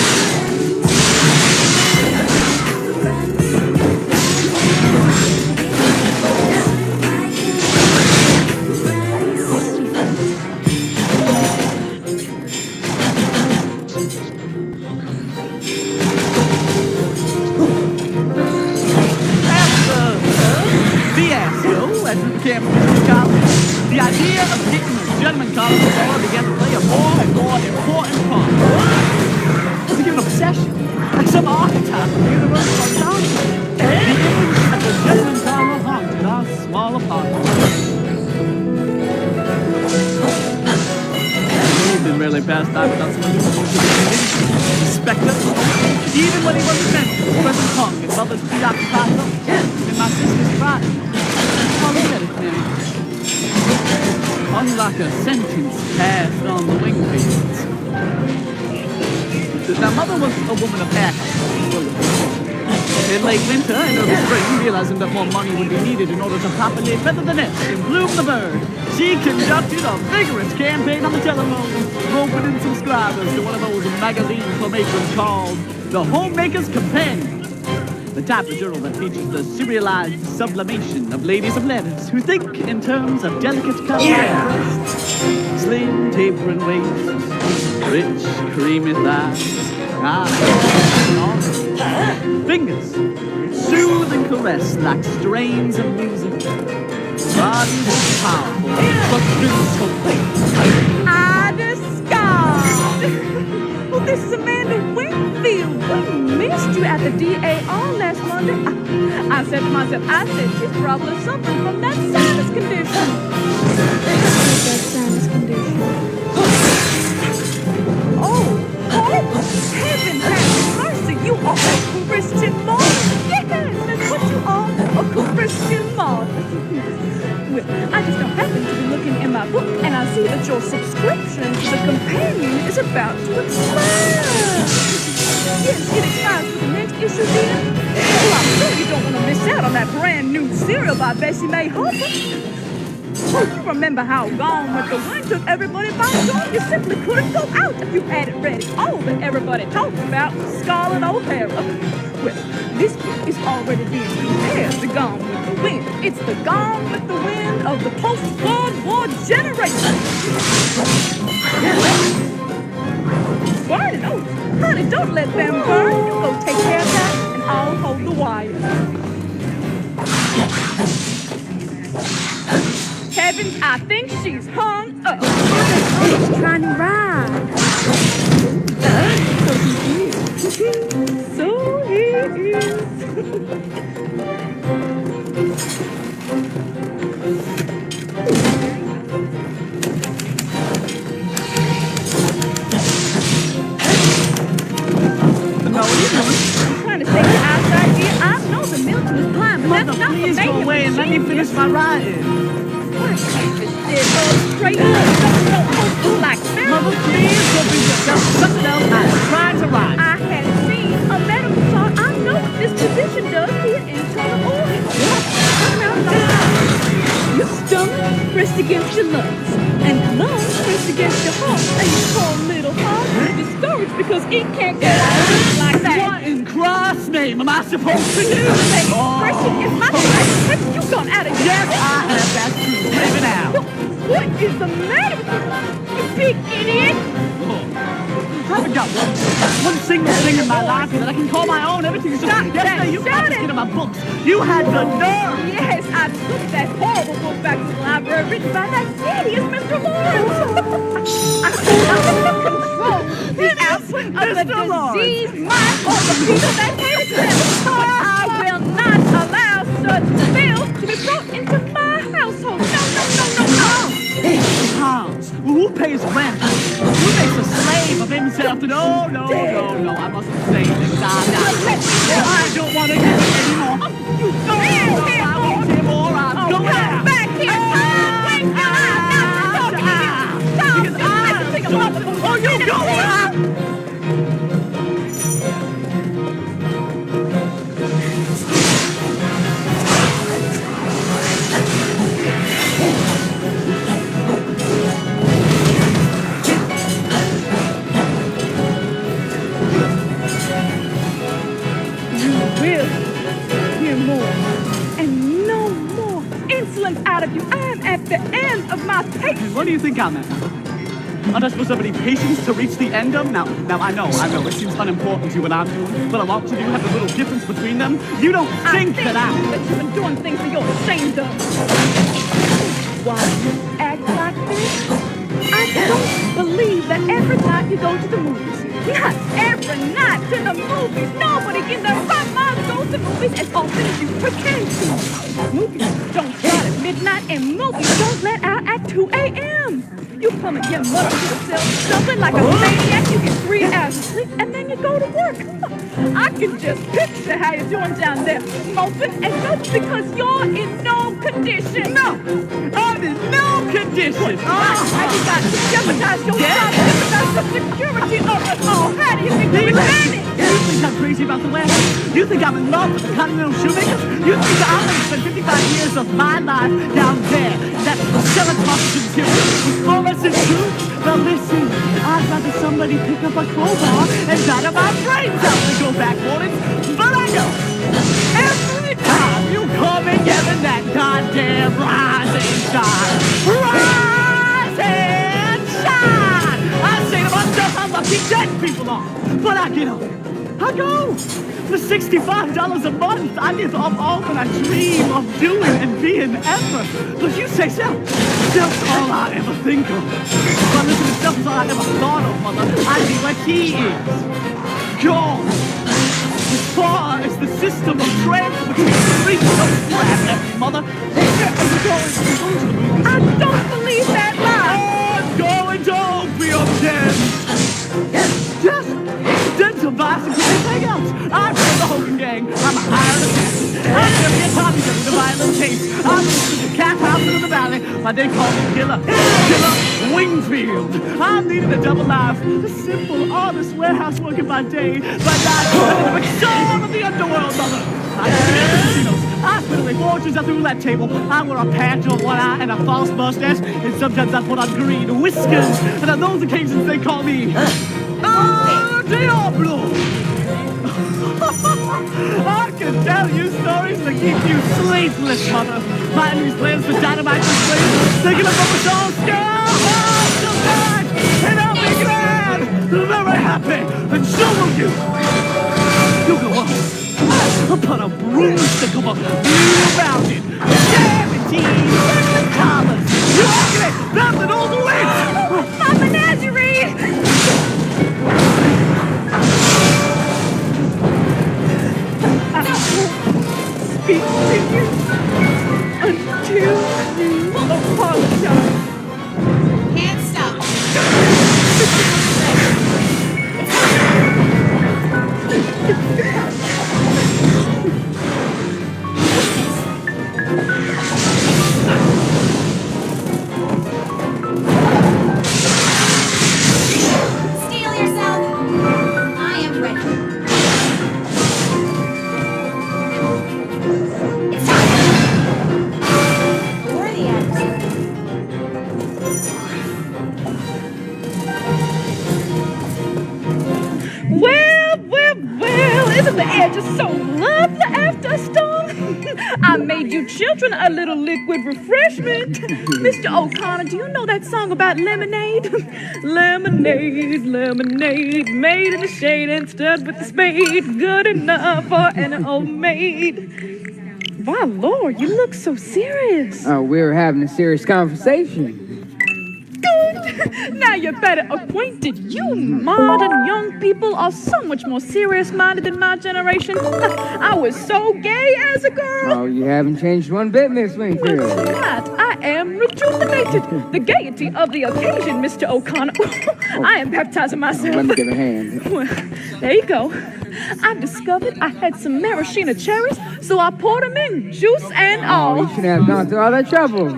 Speaker 3: Fiasco, as it became a college, the idea of getting a gentleman college before began to play a more and more important part. It became an obsession, like some archetype of universal ontology. The image of the gentleman collar haunted our small apartment. He didn't really pass time without someone who was Spectre, even when he wasn't meant to, present hung in mother's preoccupied look, and my sister's pride. Oh, look at it, Mary. Unlike a sentence passed on the Wingfields. Now, mother was a woman of action. In late winter and early spring, realizing that more money would be needed in order to properly feather the nest and bloom the bird, she conducted a vigorous campaign on the telephone, roping in subscribers to one of those magazines for matrons called The Homemaker's Companion, the type of journal that features the serialized sublimation of ladies of letters who think in terms of delicate breasts, slim, tapering waists, rich, creamy thighs, fingers, soothe and caress like strains of music. Bodies as powerful, but so
Speaker 4: I discovered. Well, this is Amanda Wingfield. We missed you at the DAR last Monday. I said to myself, she's probably suffering from that sinus condition.
Speaker 5: That sinus condition.
Speaker 4: Oh, heaven have mercy. You are a Christian martyr. Yes, that's what you are, a Christian martyr. Well, I just don't happen to be looking in my book, and I see that your subscription to the companion is about to expire. Yes, it expires with the next issue, dear. Well, I'm sure you don't want to miss out on that brand new serial by Bessie Mae Harper. Oh, you remember how Gone with the Wind took everybody by storm? You simply couldn't go out if you had it ready. All that everybody talked about was Scarlett O'Hara. Well, this book is already being compared to Gone with the Wind. It's the Gone with the Wind of the post-World War generation. Burning? Oh, honey, don't let them burn. You go take care of that, and I'll hold the wire. Heavens, I think she's hung up.
Speaker 5: She's trying to ride.
Speaker 4: So he is.
Speaker 3: No, you don't.
Speaker 4: I'm trying to take the outside here. I know the Milton is blind, but
Speaker 3: Mother,
Speaker 4: that's not
Speaker 3: please
Speaker 4: the
Speaker 3: go away and let me finish my writing.
Speaker 4: Straight up, don't like that.
Speaker 3: Mother, please go be yourself something else. I'm trying to write.
Speaker 4: I had seen a medical chart. I know what this position does to your internal organs. Your stomach pressed against your lungs, and lungs pressed against your heart, and your poor little heart is discouraged because it can't get out like that.
Speaker 3: What in Christ's name am I supposed to do?
Speaker 4: Expression is my life. Have you gone out of your
Speaker 3: Yes, I have. That's true. Live it out.
Speaker 4: What is the matter with you, you big idiot?
Speaker 3: I haven't got one single thing in my life that I can call my own. Everything's just yesterday you confiscated my books. You had the nerve.
Speaker 4: Yes, I took that horrible book back to the library written by that hideous Mr. Lawrence. I cannot control the output of the diseased mind or the people that hated them. But I will not allow such filth to be brought into my household. No.
Speaker 3: Hans, who pays rent? Who makes a slave of himself? No, I mustn't say things I don't want to hear it anymore. You don't I won't hear more. I'm going out.
Speaker 4: Back here.
Speaker 3: Oh, you go out.
Speaker 4: Out of you. I am at the end of my patience.
Speaker 3: What do you think I'm at? Aren't I supposed to have any patience to reach the end of? Now, I know, it seems unimportant to you what I'm doing, but I want you to have a little difference between them. You don't think that
Speaker 4: you've been doing things that you're ashamed of. Why you act like this? I don't believe that every night you go to the movies. Not every night to the movies. Nobody in their right mind goes to movies as often as you pretend to. Movies don't start at midnight, and movies don't let out at 2 a.m. You come and get mother to yourself, something like a maniac. You get 3 hours of sleep, and then you go to work. I can just picture how you're doing down there, moping and moping because you're in no condition.
Speaker 3: No, I'm in no condition.
Speaker 4: And you got to jeopardize your job, jeopardize the security of it all. How do you think you're managing?
Speaker 3: You think I'm crazy about the warehouse? You think I'm in love with the continental shoemakers? You think I'm going to spend 55 years of my life down there? That's the Celatoption theory with fluorescent truth? Well, listen, I'd rather somebody pick up a crowbar and batter my brains out than go back for it. But I know, every time you come and get in that goddamn rising shine, rise and shine! I say to myself, how lucky dead people are. But I get up. I go. For $65 a month, I give up all that I dream of doing and being ever. But you say self. Self's all I ever think of. But listen, if self is all I ever thought of, mother, I'd be where he is. Gone. As far as the system of transport between the streets of crap, mother. And we're going to the movies.
Speaker 4: I don't believe that lie.
Speaker 3: I'm going to opium den. Just dental bicycles and hangouts. I'm from the Hogan gang. I'm a hired assassin. I'm never get Tommy during the violent chase. I'm the cat house in the valley. Why they call me Killer. Killer Wingfield. I'm leading a double life. A simple, honest warehouse working by day. By night, I'm the storm of the underworld, mother. I casinos. I spit away fortunes at the roulette table. I wear a patch on one eye and a false mustache. And sometimes I put on green whiskers. And on those occasions they call me Diablo! I can tell you stories that keep you sleepless, mother. My enemy's plans for dynamite and slaves. Taking up on the song scale. Come back, and I'll be glad, very happy, and so will you. You go on. Upon a broomstick of a blue-mounted, 17 collars. You look at it, that's an old witch!
Speaker 4: My menagerie! Speak to you until you apologize.
Speaker 6: Can't stop. Steel yourself. I am ready. It's time. For the answer.
Speaker 4: Well, isn't the air just so lovely after a storm? I made you children a little liquid refreshment. Mr. O'Connor, do you know that song about lemonade? Lemonade, lemonade, made in the shade and stirred with the spade. Good enough for an old maid. My Lord, you look so serious.
Speaker 7: Oh, we were having a serious conversation.
Speaker 4: Good. Now you're better acquainted. You modern young people are so much more serious-minded than my generation. I was so gay as a girl.
Speaker 7: Oh, you haven't changed one bit, Miss Wingfield.
Speaker 4: Well, not. I am rejuvenated. The gaiety of the occasion, Mr. O'Connor. I am baptizing myself.
Speaker 7: Let me give a hand.
Speaker 4: Well, there you go. I discovered I had some maraschino cherries, so I poured them in, juice and all.
Speaker 7: Oh, you shouldn't have gone through all that trouble.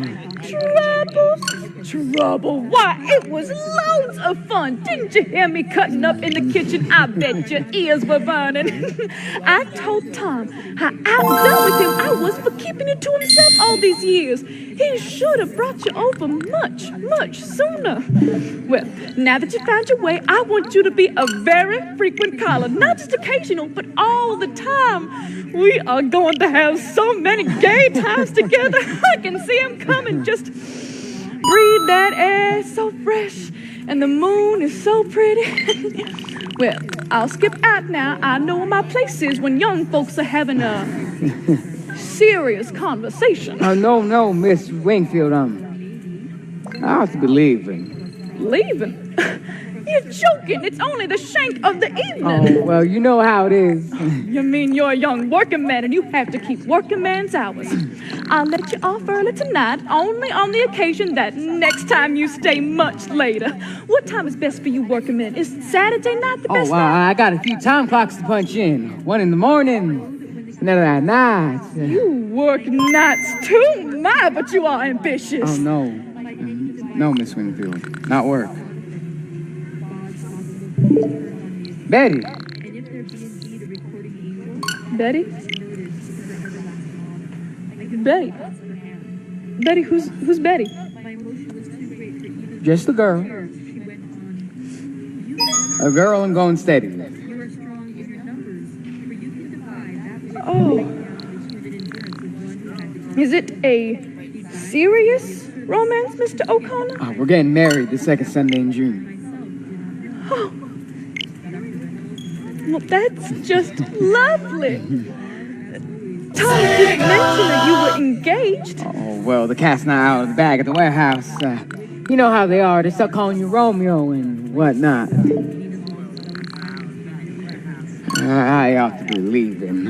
Speaker 4: Trouble? Why, it was loads of fun. Didn't you hear me cutting up in the kitchen? I bet your ears were burning. I told Tom how outdone with him I was for keeping it to himself all these years. He should have brought you over much, much sooner. Well, now that you found your way, I want you to be a very frequent caller. Not just occasional, but all the time. We are going to have so many gay times together. I can see him coming. Just breathe that air, so fresh, and the moon is so pretty. Well, I'll skip out now. I know where my place is when young folks are having a serious conversation.
Speaker 7: Oh, no, Miss Wingfield, I ought to be leaving.
Speaker 4: Leaving? You're joking. It's only the shank of the evening.
Speaker 7: Oh, well, you know how it is.
Speaker 4: You mean you're a young working man and you have to keep working man's hours. I'll let you off early tonight, only on the occasion that next time you stay much later. What time is best for you working men? Is Saturday night the best night?
Speaker 7: I got a few time clocks to punch in. 1 in the morning, another at night.
Speaker 4: You work nights too, my, but you are ambitious.
Speaker 7: Oh, no. No, Miss Wingfield. Not work. Betty.
Speaker 4: Betty? Betty? Betty, who's Betty?
Speaker 7: Just a girl. A girl and going steady.
Speaker 4: Oh. Is it a serious romance, Mr. O'Connor?
Speaker 7: Oh, we're getting married the second Sunday in June.
Speaker 4: Oh. Well, that's just lovely. Tom didn't mention that you were engaged.
Speaker 7: Oh, well, the cat's not out of the bag at the warehouse. You know how they are. They start calling you Romeo and whatnot. I ought to believe him.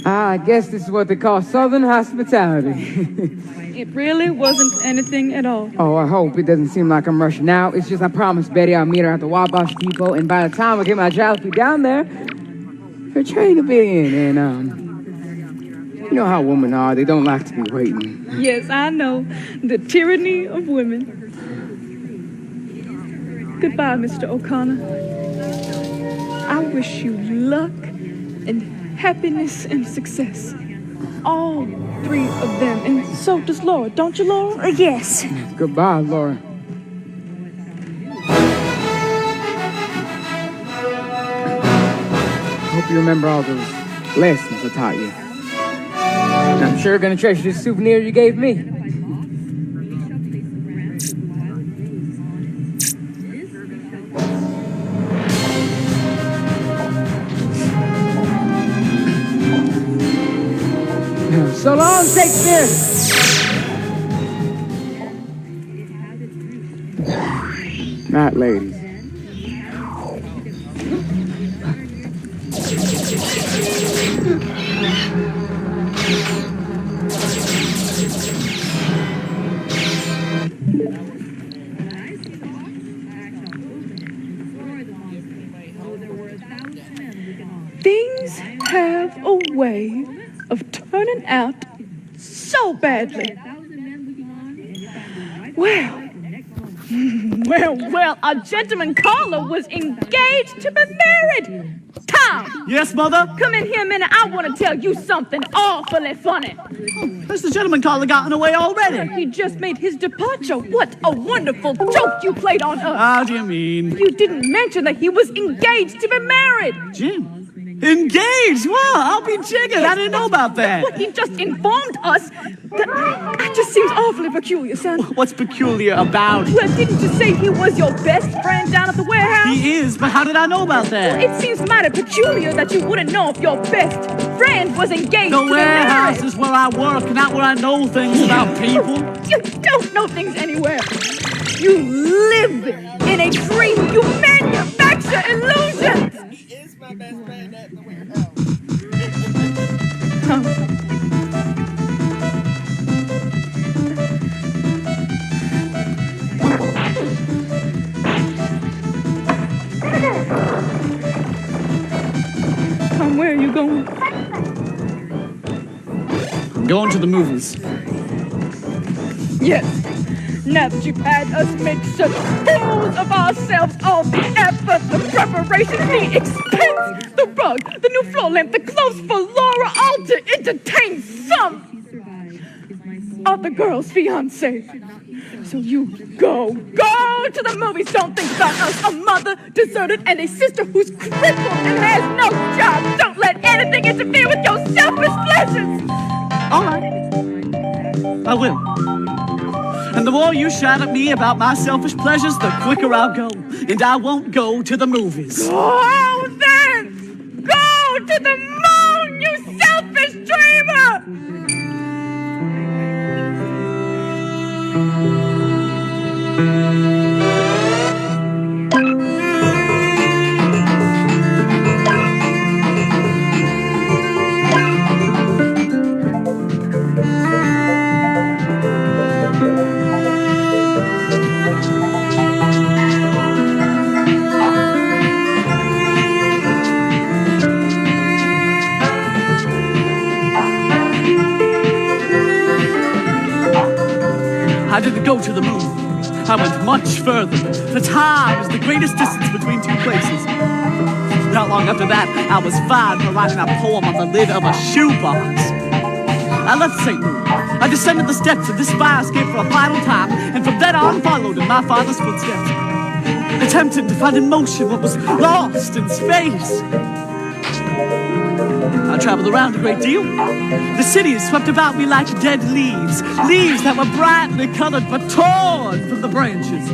Speaker 7: I guess this is what they call Southern hospitality.
Speaker 4: It really wasn't anything at all.
Speaker 7: Oh, I hope it doesn't seem like I'm rushing out. It's just I promised Betty I'll meet her at the Wabash Depot, and by the time I get my jalopy down there, her train will be in, and, you know how women are. They don't like to be waiting.
Speaker 4: Yes, I know. The tyranny of women. Goodbye, Mr. O'Connor. I wish you luck and happiness and success. All 3 of them, and so does Laura, don't you, Laura?
Speaker 5: Yes.
Speaker 7: Goodbye, Laura. Hope you remember all those lessons I taught you. And I'm sure gonna treasure this souvenir you gave me. So long, Shakespeare! Night, ladies.
Speaker 4: Things have a way of turning out so badly. Well, a gentleman caller was engaged to be married. Tom!
Speaker 3: Yes, Mother?
Speaker 4: Come in here a minute. I want to tell you something awfully funny.
Speaker 3: Has the gentleman caller gotten away already?
Speaker 4: He just made his departure. What a wonderful joke you played on us.
Speaker 3: How do you mean?
Speaker 4: You didn't mention that he was engaged to be married.
Speaker 3: Jim? Engaged? Well, I'll be jiggered. I didn't know about that.
Speaker 4: But he just informed us. That just seems awfully peculiar, son.
Speaker 3: What's peculiar about it?
Speaker 4: Well, didn't you say he was your best friend down at the warehouse?
Speaker 3: He is, but how did I know about that?
Speaker 4: Well, it seems mighty peculiar that you wouldn't know if your best friend was engaged
Speaker 3: The
Speaker 4: to be
Speaker 3: warehouse
Speaker 4: married.
Speaker 3: is where I work, not where I know things about people.
Speaker 4: You don't know things anywhere. You live in a dream. You manufacture illusions.
Speaker 1: He is my best friend at the warehouse.
Speaker 4: Tom, where are you going?
Speaker 3: I'm going to the movies.
Speaker 4: Yes. Now that you've had us make such fools of ourselves, all the effort, the preparation, the expense, the rug, the new floor lamp, the clothes for Laura, all to entertain some other girl's fiance. So you go to the movies. Don't think about us, a mother deserted and a sister who's crippled and has no job. Don't let anything interfere with your selfish pleasures.
Speaker 3: All right. I will. And the more you shout at me about my selfish pleasures, the quicker I'll go. And I won't go to the movies.
Speaker 4: Oh, then! Go to the moon, you selfish dreamer!
Speaker 3: I went much further. For time is the greatest distance between two places. Not long after that, I was fined for writing a poem on the lid of a shoebox. I left St. Louis. I descended the steps of this fire escape for a final time, and from then on followed in my father's footsteps, attempting to find in motion what was lost in space. I traveled around a great deal. The cities swept about me like dead leaves, leaves that were brightly colored but torn from the branches.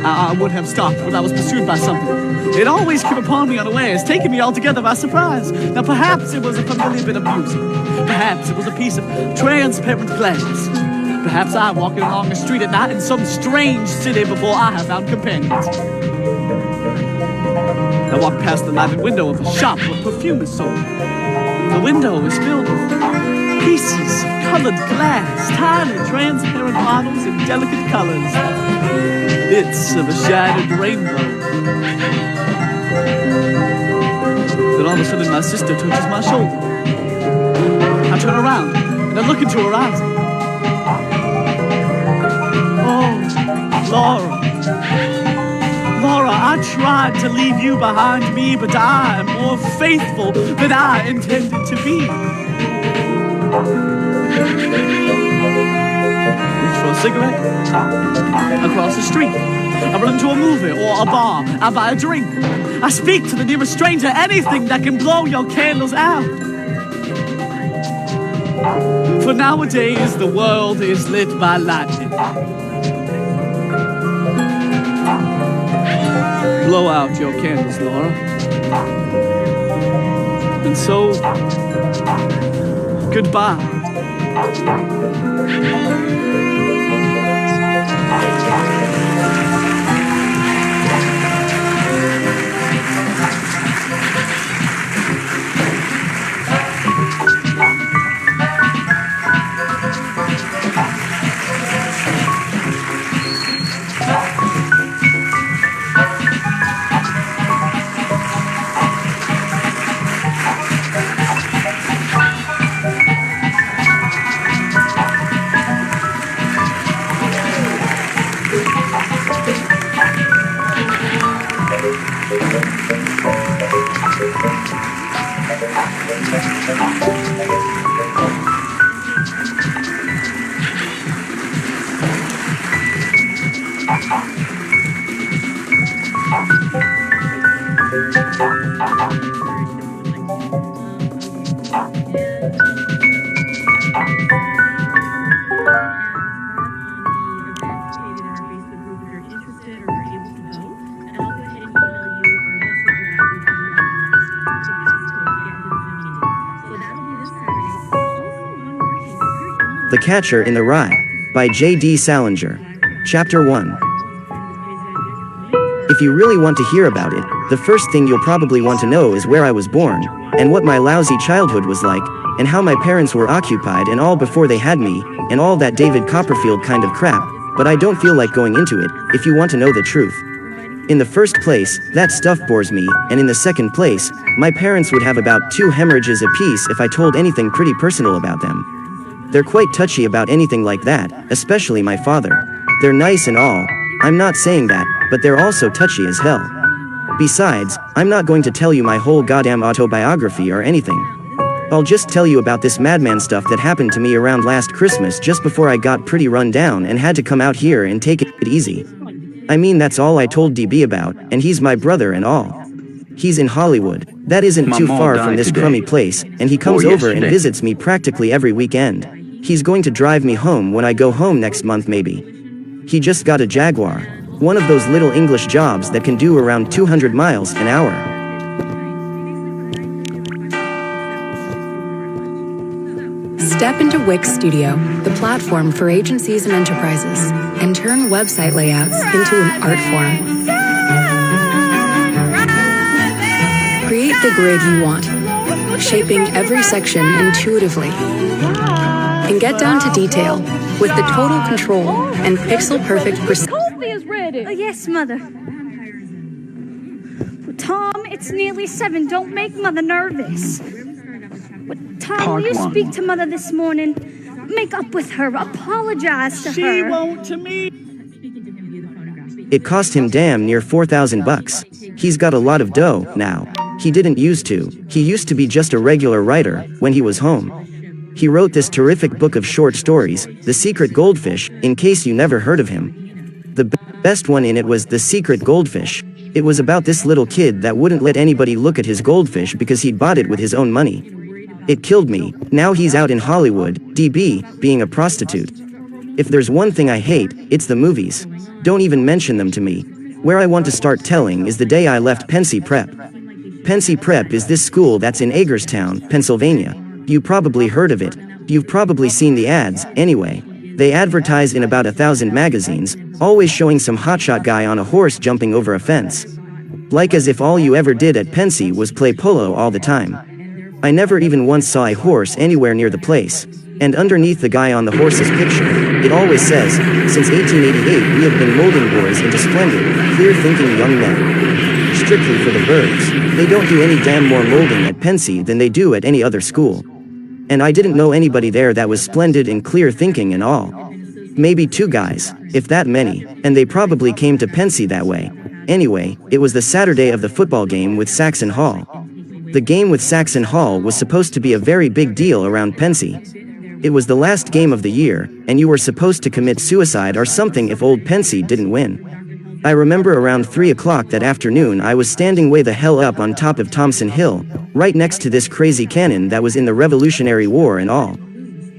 Speaker 3: I would have stopped, but I was pursued by something. It always came upon me unawares, taking me altogether by surprise. Now perhaps it was a familiar bit of music. Perhaps it was a piece of transparent glass. Perhaps I walking along a street at night in some strange city before I have found companions. I walked past the lighted window of a shop where perfume is sold. The window is filled with pieces of colored glass, tiny transparent bottles in delicate colors, bits of a shattered rainbow. Then all of a sudden my sister touches my shoulder. I turn around and I look into her eyes. Oh, Laura. Laura, I tried to leave you behind me, but I am more faithful than I intended to be. Reach for a cigarette. Across the street. I run into a movie or a bar. I buy a drink. I speak to the nearest stranger, anything that can blow your candles out. For nowadays, the world is lit by lightning. Blow out your candles, Laura. And so, goodbye.
Speaker 10: The Catcher in the Rye, by J.D. Salinger. Chapter 1. If you really want to hear about it, the first thing you'll probably want to know is where I was born, and what my lousy childhood was like, and how my parents were occupied and all before they had me, and all that David Copperfield kind of crap, but I don't feel like going into it, if you want to know the truth. In the first place, that stuff bores me, and in the second place, my parents would have about 2 hemorrhages apiece if I told anything pretty personal about them. They're quite touchy about anything like that, especially my father. They're nice and all, I'm not saying that, but they're also touchy as hell. Besides, I'm not going to tell you my whole goddamn autobiography or anything. I'll just tell you about this madman stuff that happened to me around last Christmas just before I got pretty run down and had to come out here and take it easy. I mean, that's all I told DB about, and he's my brother and all. He's in Hollywood, that isn't too far from this crummy place, and he comes over and visits me practically every weekend. He's going to drive me home when I go home next month maybe. He just got a Jaguar. One of those little English jobs that can do around 200 miles an hour.
Speaker 11: Step into Wix Studio, the platform for agencies and enterprises, and turn website layouts into an art form. Create the grid you want, shaping every section intuitively. And get down to detail with the total control and pixel-perfect precision.
Speaker 4: Coffee is ready.
Speaker 5: Oh, yes, Mother. Tom, it's nearly 7. Don't make Mother nervous. Tom, will you speak to Mother this morning? Make up with her. Apologize to her.
Speaker 3: She won't to me.
Speaker 10: It cost him damn near $4,000. He's got a lot of dough now. He didn't used to. He used to be just a regular writer when he was home. He wrote this terrific book of short stories, The Secret Goldfish, in case you never heard of him. The best one in it was The Secret Goldfish. It was about this little kid that wouldn't let anybody look at his goldfish because he'd bought it with his own money. It killed me. Now he's out in Hollywood, DB, being a prostitute. If there's one thing I hate, it's the movies. Don't even mention them to me. Where I want to start telling is the day I left Pensy Prep. Pensy Prep is this school that's in Hagerstown, Pennsylvania. You probably heard of it. You've probably seen the ads, anyway. They advertise in about 1,000 magazines, always showing some hotshot guy on a horse jumping over a fence. Like as if all you ever did at Pensy was play polo all the time. I never even once saw a horse anywhere near the place. And underneath the guy on the horse's picture, it always says, since 1888 we have been molding boys into splendid, clear-thinking young men. Strictly for the birds. They don't do any damn more molding at Pensy than they do at any other school. And I didn't know anybody there that was splendid and clear-thinking and all. Maybe 2 guys, if that many, and they probably came to Pensy that way. Anyway, it was the Saturday of the football game with Saxon Hall. The game with Saxon Hall was supposed to be a very big deal around Pensy. It was the last game of the year, and you were supposed to commit suicide or something if old Pensy didn't win. I remember around 3 o'clock that afternoon I was standing way the hell up on top of Thompson Hill, right next to this crazy cannon that was in the Revolutionary War and all.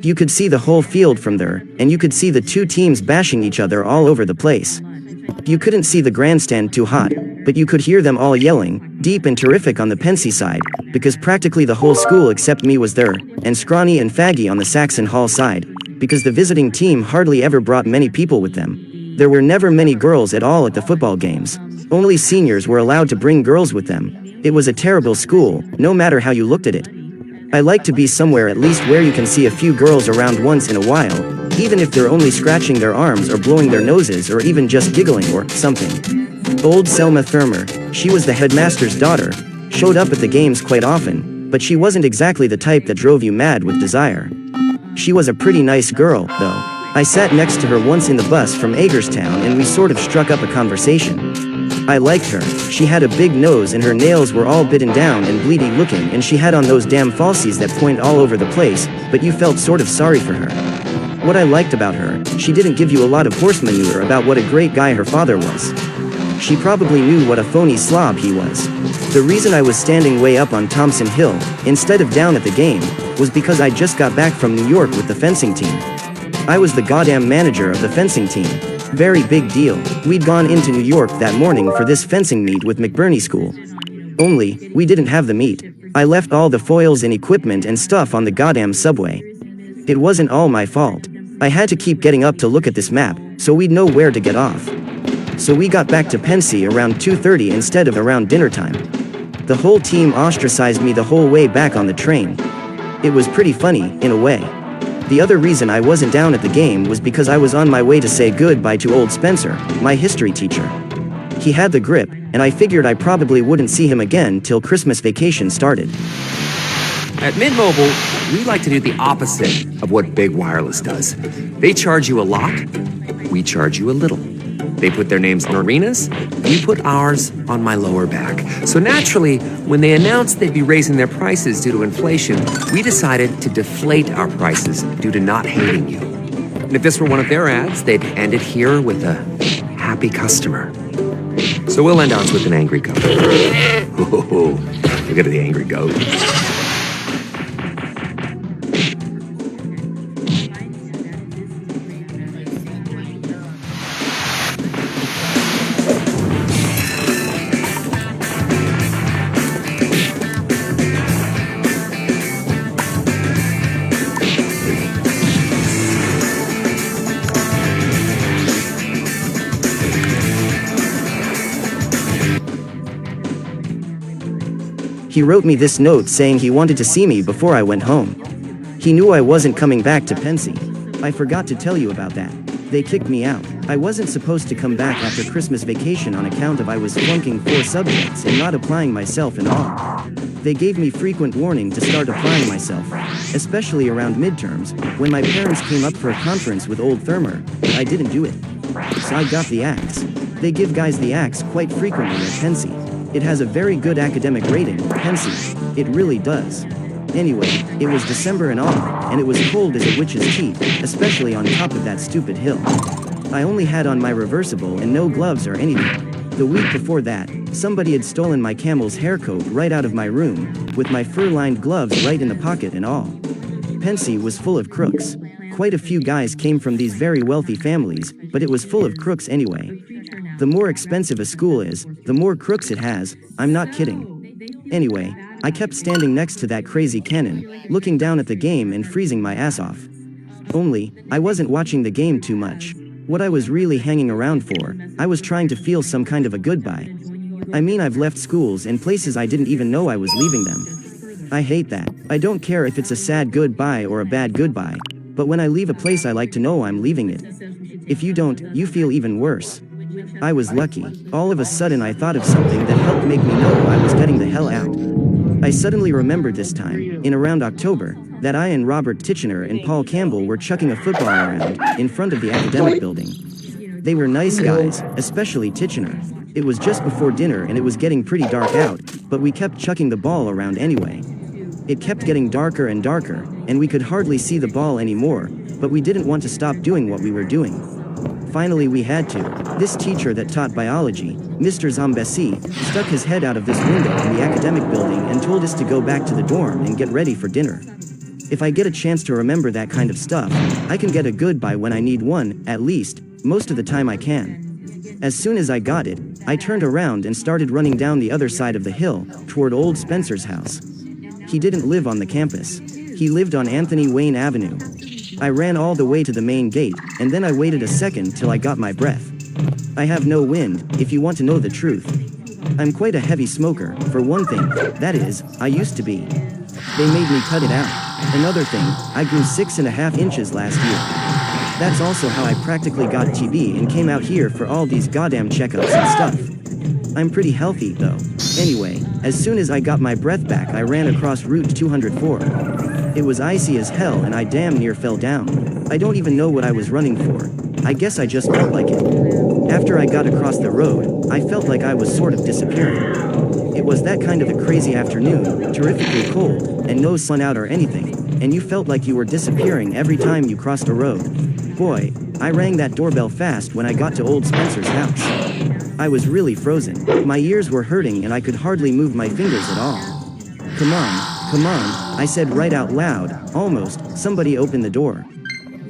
Speaker 10: You could see the whole field from there, and you could see the 2 teams bashing each other all over the place. You couldn't see the grandstand too hot, but you could hear them all yelling, deep and terrific on the Pensy side, because practically the whole school except me was there, and Scrawny and Faggy on the Saxon Hall side, because the visiting team hardly ever brought many people with them. There were never many girls at all at the football games. Only seniors were allowed to bring girls with them. It was a terrible school, no matter how you looked at it. I like to be somewhere at least where you can see a few girls around once in a while, even if they're only scratching their arms or blowing their noses or even just giggling or something. Old Selma Thurmer, she was the headmaster's daughter, showed up at the games quite often, but she wasn't exactly the type that drove you mad with desire. She was a pretty nice girl, though. I sat next to her once in the bus from Hagerstown and we sort of struck up a conversation. I liked her. She had a big nose and her nails were all bitten down and bleedy looking and she had on those damn falsies that point all over the place, but you felt sort of sorry for her. What I liked about her, she didn't give you a lot of horse manure about what a great guy her father was. She probably knew what a phony slob he was. The reason I was standing way up on Thompson Hill, instead of down at the game, was because I just got back from New York with the fencing team. I was the goddamn manager of the fencing team. Very big deal. We'd gone into New York that morning for this fencing meet with McBurney School. Only, we didn't have the meet. I left all the foils and equipment and stuff on the goddamn subway. It wasn't all my fault. I had to keep getting up to look at this map, so we'd know where to get off. So we got back to Pensy around 2:30 instead of around dinner time. The whole team ostracized me the whole way back on the train. It was pretty funny, in a way. The other reason I wasn't down at the game was because I was on my way to say goodbye to old Spencer, my history teacher. He had the grip, and I figured I probably wouldn't see him again till Christmas vacation started.
Speaker 12: At Mint Mobile, we like to do the opposite of what Big Wireless does. They charge you a lot, we charge you a little. They put their names on arenas, we put ours on my lower back. So naturally, when they announced they'd be raising their prices due to inflation, we decided to deflate our prices due to not hating you. And if this were one of their ads, they'd end it here with a happy customer. So we'll end ours with an angry goat. Oh, look at the angry goat.
Speaker 10: He wrote me this note saying he wanted to see me before I went home. He knew I wasn't coming back to Pensy. I forgot to tell you about that. They kicked me out. I wasn't supposed to come back after Christmas vacation on account of I was flunking 4 subjects and not applying myself and all. They gave me frequent warning to start applying myself, especially around midterms, when my parents came up for a conference with old Thermer, but I didn't do it. So I got the axe. They give guys the axe quite frequently at Pensy. It has a very good academic rating, Pensy. It really does. Anyway, it was December and all, and it was cold as a witch's teeth, especially on top of that stupid hill. I only had on my reversible and no gloves or anything. The week before that, somebody had stolen my camel's hair coat right out of my room, with my fur-lined gloves right in the pocket and all. Pensy was full of crooks. Quite a few guys came from these very wealthy families, but it was full of crooks anyway. The more expensive a school is, the more crooks it has, I'm not kidding. Anyway, I kept standing next to that crazy cannon, looking down at the game and freezing my ass off. Only, I wasn't watching the game too much. What I was really hanging around for, I was trying to feel some kind of a goodbye. I mean, I've left schools and places I didn't even know I was leaving them. I hate that. I don't care if it's a sad goodbye or a bad goodbye, but when I leave a place I like to know I'm leaving it. If you don't, you feel even worse. I was lucky. All of a sudden I thought of something that helped make me know I was getting the hell out. I suddenly remembered this time, in around October, that I and Robert Titchener and Paul Campbell were chucking a football around, in front of the academic building. They were nice guys, especially Titchener. It was just before dinner and it was getting pretty dark out, but we kept chucking the ball around anyway. It kept getting darker and darker, and we could hardly see the ball anymore, but we didn't want to stop doing what we were doing. Finally we had to. This teacher that taught biology, Mr. Zambesi, stuck his head out of this window in the academic building and told us to go back to the dorm and get ready for dinner. If I get a chance to remember that kind of stuff, I can get a goodbye when I need one, at least, most of the time I can. As soon as I got it, I turned around and started running down the other side of the hill, toward old Spencer's house. He didn't live on the campus. He lived on Anthony Wayne Avenue. I ran all the way to the main gate, and then I waited a second till I got my breath. I have no wind, if you want to know the truth. I'm quite a heavy smoker, for one thing, that is, I used to be. They made me cut it out. Another thing, I grew 6.5 inches last year. That's also how I practically got TB and came out here for all these goddamn checkups and stuff. I'm pretty healthy, though. Anyway, as soon as I got my breath back I ran across Route 204. It was icy as hell and I damn near fell down. I don't even know what I was running for. I guess I just felt like it. After I got across the road, I felt like I was sort of disappearing. It was that kind of a crazy afternoon, terrifically cold, and no sun out or anything, and you felt like you were disappearing every time you crossed a road. Boy, I rang that doorbell fast when I got to old Spencer's house. I was really frozen. My ears were hurting and I could hardly move my fingers at all. Come on, I said right out loud, almost. Somebody opened the door.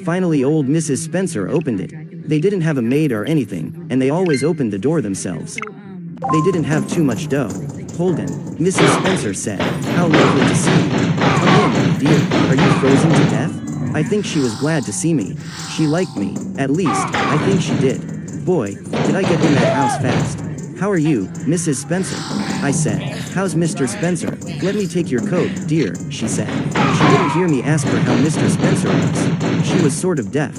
Speaker 10: Finally old Mrs. Spencer opened it. They didn't have a maid or anything, and they always opened the door themselves. They didn't have too much dough. Holden, Mrs. Spencer said, "How lovely to see you. Come in, dear. Are you frozen to death?" I think she was glad to see me. She liked me. At least, I think she did. Boy, did I get in that house fast. "How are you, Mrs. Spencer?" I said. "How's Mr. Spencer? Let me take your coat, dear," she said. She didn't hear me ask her how Mr. Spencer was. She was sort of deaf.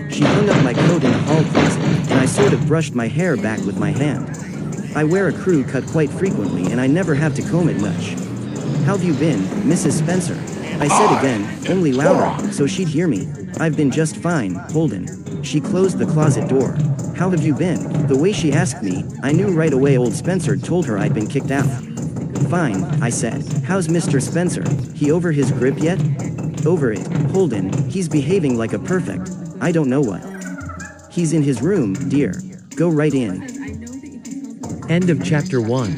Speaker 10: She hung up my coat in the hall closet, and I sort of brushed my hair back with my hand. I wear a crew cut quite frequently and I never have to comb it much. "How've you been, Mrs. Spencer?" I said again, only louder, so she'd hear me. "I've been just fine, Holden." She closed the closet door. "How have you been?" The way she asked me, I knew right away old Spencer told her I'd been kicked out. "Fine," I said. "How's Mr. Spencer? He over his grip yet?" "Over it, Holden. He's behaving like a perfect, I don't know what. He's in his room, dear. Go right in."
Speaker 13: End of chapter 1.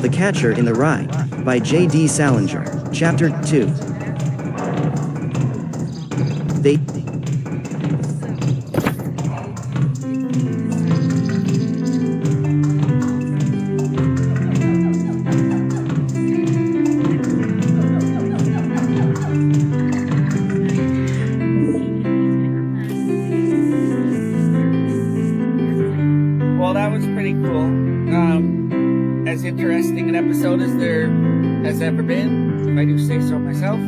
Speaker 10: The Catcher in the Rye, by J.D. Salinger, Chapter 2. They
Speaker 1: Interesting an episode as there has ever been, if I do say so myself.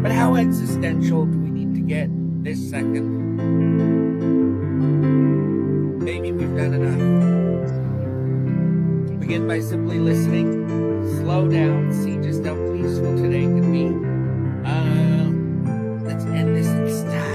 Speaker 1: But how existential do we need to get this second? not enough. Begin by simply listening. Slow down. See just how peaceful today can be. Let's end this in style.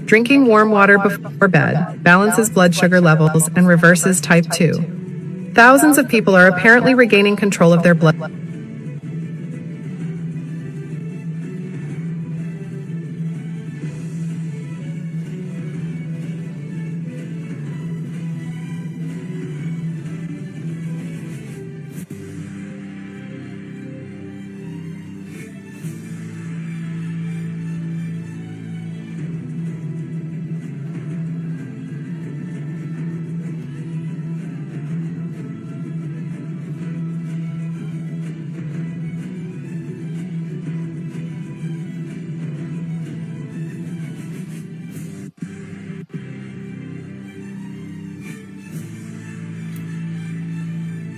Speaker 14: Drinking warm water before bed balances blood sugar levels and reverses type 2. Thousands of people are apparently regaining control of their blood.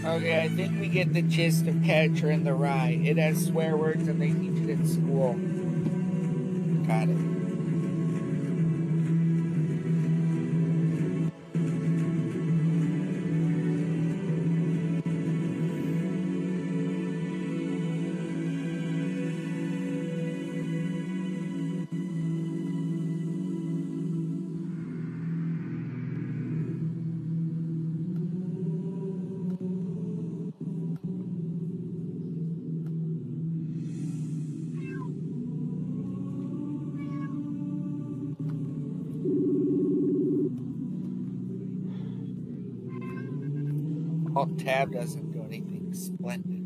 Speaker 1: Okay, I think we get the gist of Catcher in the Rye. It has swear words and they teach it in school. Got it. Alt-Tab doesn't do anything splendid.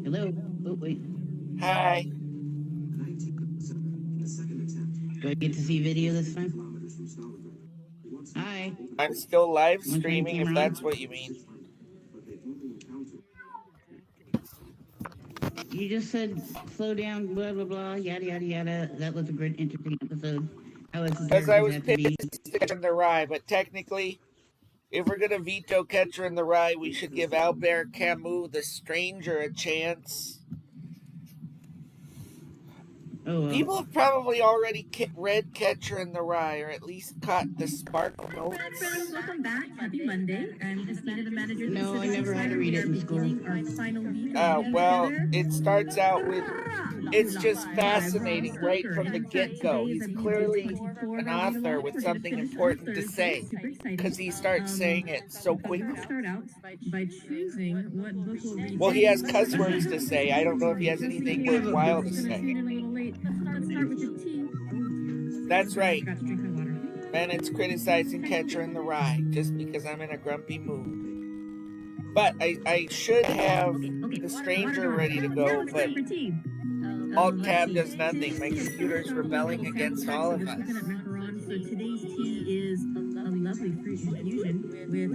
Speaker 2: Hello? Oh, wait.
Speaker 1: Hi.
Speaker 2: Do I get to see video this time? Hi.
Speaker 1: I'm still live
Speaker 2: One-time
Speaker 1: streaming if
Speaker 2: camera
Speaker 1: that's
Speaker 2: on.
Speaker 1: what you mean.
Speaker 2: You just said slow down, blah, blah, blah, yada, yada, yada. That was a great, interesting episode. How
Speaker 1: Because
Speaker 2: does
Speaker 1: I was
Speaker 2: have to be?
Speaker 1: pissed to Catcher in the Rye, but technically, if we're going to veto Catcher in the Rye, we should give Albert Camus, The Stranger, a chance.
Speaker 2: Oh,
Speaker 1: People have probably already read Catcher in the Rye, or at least caught the sparkle notes.
Speaker 8: Welcome back. Happy Monday. I'm Christina, the manager.
Speaker 2: No, I never had to read it in school.
Speaker 1: Well, it starts out with, it's just fascinating right from the get-go. He's clearly an author with something important to say, because he starts saying it so quickly.
Speaker 8: Start out by choosing what book we'll read.
Speaker 1: Well, he has cuss words to say. I don't know if he has anything worthwhile to say.
Speaker 8: Let's start with the tea.
Speaker 1: That's right. Bennett's criticizing Catcher in the Rye just because I'm in a grumpy mood. But I should have The Stranger ready to go, but Alt-Tab does nothing. My computer's rebelling against all of us.
Speaker 8: So today's tea is a lovely fruit infusion with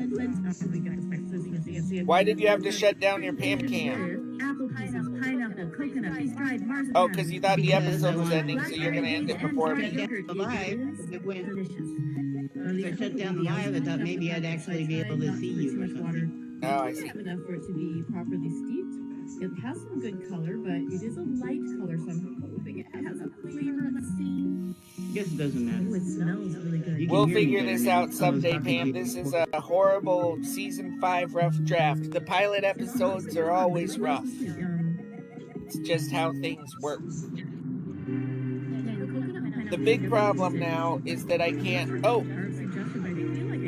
Speaker 1: Why did you have to shut down your Pam Cam?
Speaker 8: apple pieces, pineapple, coconut, fried marzipan.
Speaker 1: Oh, because you thought the episode was ending, so you're going to end it before me.
Speaker 2: Live, it went. If I shut down the live, I thought maybe I'd actually be able to see you or something.
Speaker 1: Oh, I see.
Speaker 8: Enough for it to be properly steeped. It has some good color, but it is a light color, so I'm hoping it has a flavor. Let's see.
Speaker 2: Guess it doesn't matter.
Speaker 8: Ooh, it smells really good.
Speaker 2: You can
Speaker 1: We'll
Speaker 2: hear me
Speaker 1: figure
Speaker 2: better
Speaker 1: this
Speaker 2: now.
Speaker 1: out someday, Pam. This is a horrible season 5 rough draft. The pilot episodes are always rough. It's just how things work. The big problem now is that I can't... Oh!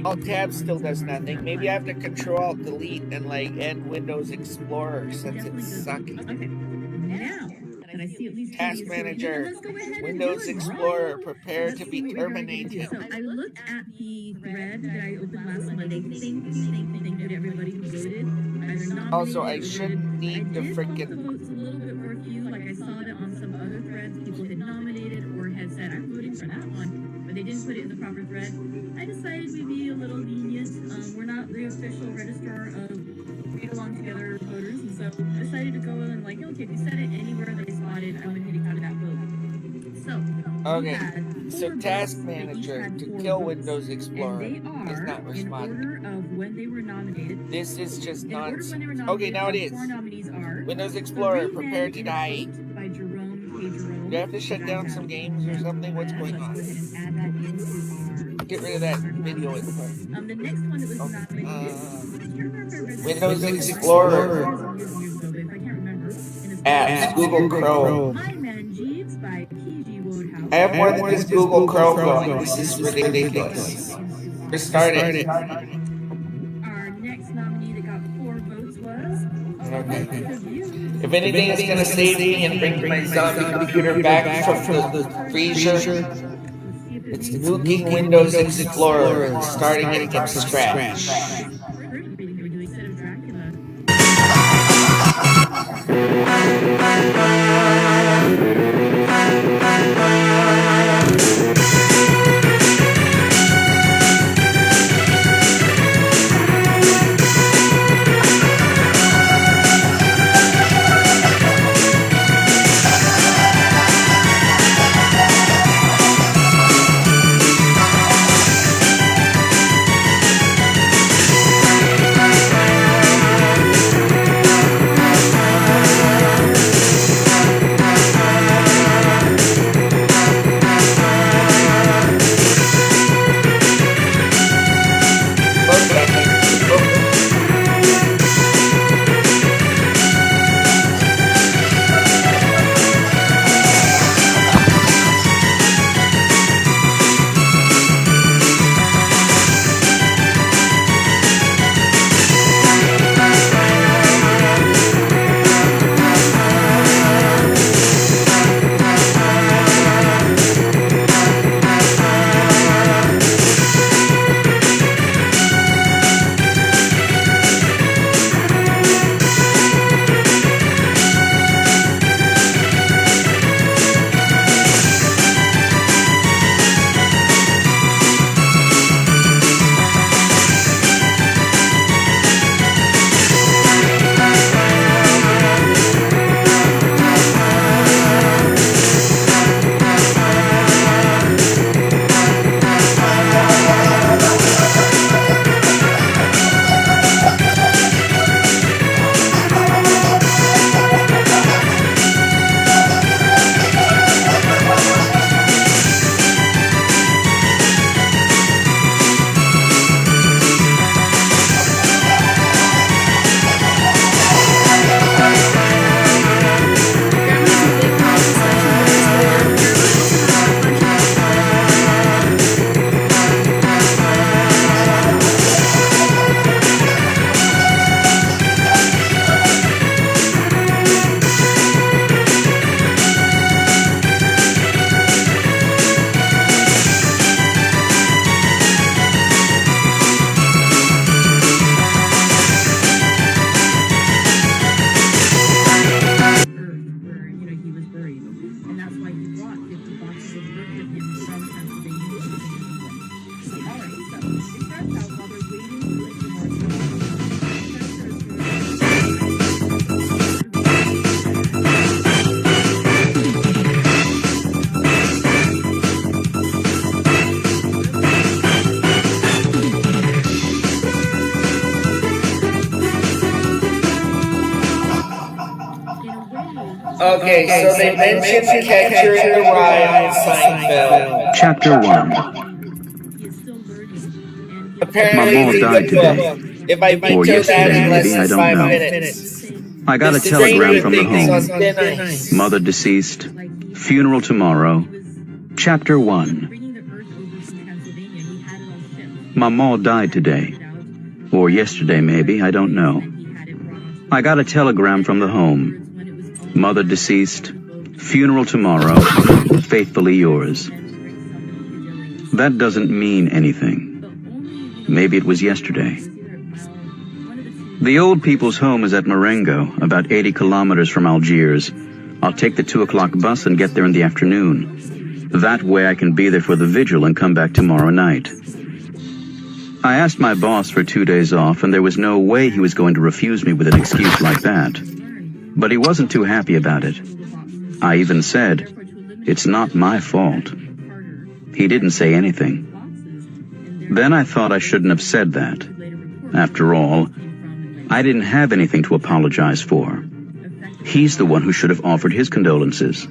Speaker 1: Alt-Tab still does nothing. Maybe I have to Control-Alt-Delete and, like, end Windows Explorer since it's sucking. Task Manager, Windows Explorer, prepare to be terminated.
Speaker 8: So I looked at the thread that I opened last Monday. Thank you to everybody who voted.
Speaker 1: Also, I shouldn't need to frickin'...
Speaker 8: A little bit more few, like I saw it on some other threads. People had nominated or had said, I'm voting for that one, but they didn't put it in the proper thread. I decided we'd be a little lenient. We're not the official registrar of Read Along Together voters, and so I decided to go and like, okay, if you said it anywhere that I spotted, I would hit it out of that vote. So,
Speaker 1: okay, so Task Manager to kill Windows Explorer is not responding.
Speaker 8: Of when they were nominated.
Speaker 1: This is just nonsense. Okay, now it is. Windows Explorer, prepare to die. Do you have to shut down some games or something? What's going on? Get rid of that video info.
Speaker 8: The next one that was nominated.
Speaker 1: Windows Explorer. Apps, Google Chrome. I have more than just Google Chrome going. This is ridiculous. Restart it.
Speaker 8: Our next nominee that got 4 votes was.
Speaker 1: Okay. If anything is going to save me and bring my zombie computer back from the freezer, it's nuking Windows Explorer and starting it from scratch. Okay, so they mentioned Catcher in the Rye on Seinfeld.
Speaker 15: Chapter 1.
Speaker 1: Apparently,
Speaker 15: Mama
Speaker 1: it's a
Speaker 15: died
Speaker 1: good book.
Speaker 15: today.
Speaker 1: If I
Speaker 15: Or
Speaker 1: veto that
Speaker 15: yesterday,
Speaker 1: in less
Speaker 15: maybe, I
Speaker 1: than
Speaker 15: don't
Speaker 1: 5
Speaker 15: know.
Speaker 1: minutes.
Speaker 15: I got a
Speaker 1: The
Speaker 15: telegram from the
Speaker 1: Stranger Things
Speaker 15: home.
Speaker 1: on thin ice.
Speaker 15: Mother deceased. Funeral tomorrow. Chapter 1. Mama died today. Or yesterday, maybe, I don't know. I got a telegram from the home. Mother deceased. Funeral tomorrow. Faithfully yours. That doesn't mean anything. Maybe it was yesterday. The old people's home is at Marengo, about 80 kilometers from Algiers. I'll take the 2 o'clock bus and get there in the afternoon. That way I can be there for the vigil and come back tomorrow night. I asked my boss for 2 days off, and there was no way he was going to refuse me with an excuse like that. But he wasn't too happy about it. I even said, "It's not my fault." He didn't say anything. Then I thought I shouldn't have said that. After all, I didn't have anything to apologize for. He's the one who should have offered his condolences.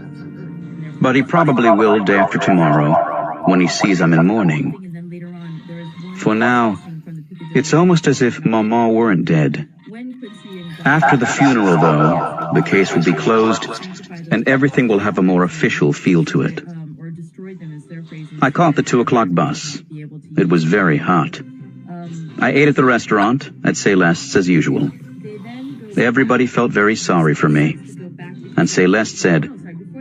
Speaker 15: But he probably will day after tomorrow, when he sees I'm in mourning. For now, it's almost as if Mama weren't dead. After the funeral, though, the case will be closed, and everything will have a more official feel to it. I caught the 2 o'clock bus. It was very hot. I ate at the restaurant at Celeste's as usual. Everybody felt very sorry for me, and Celeste said,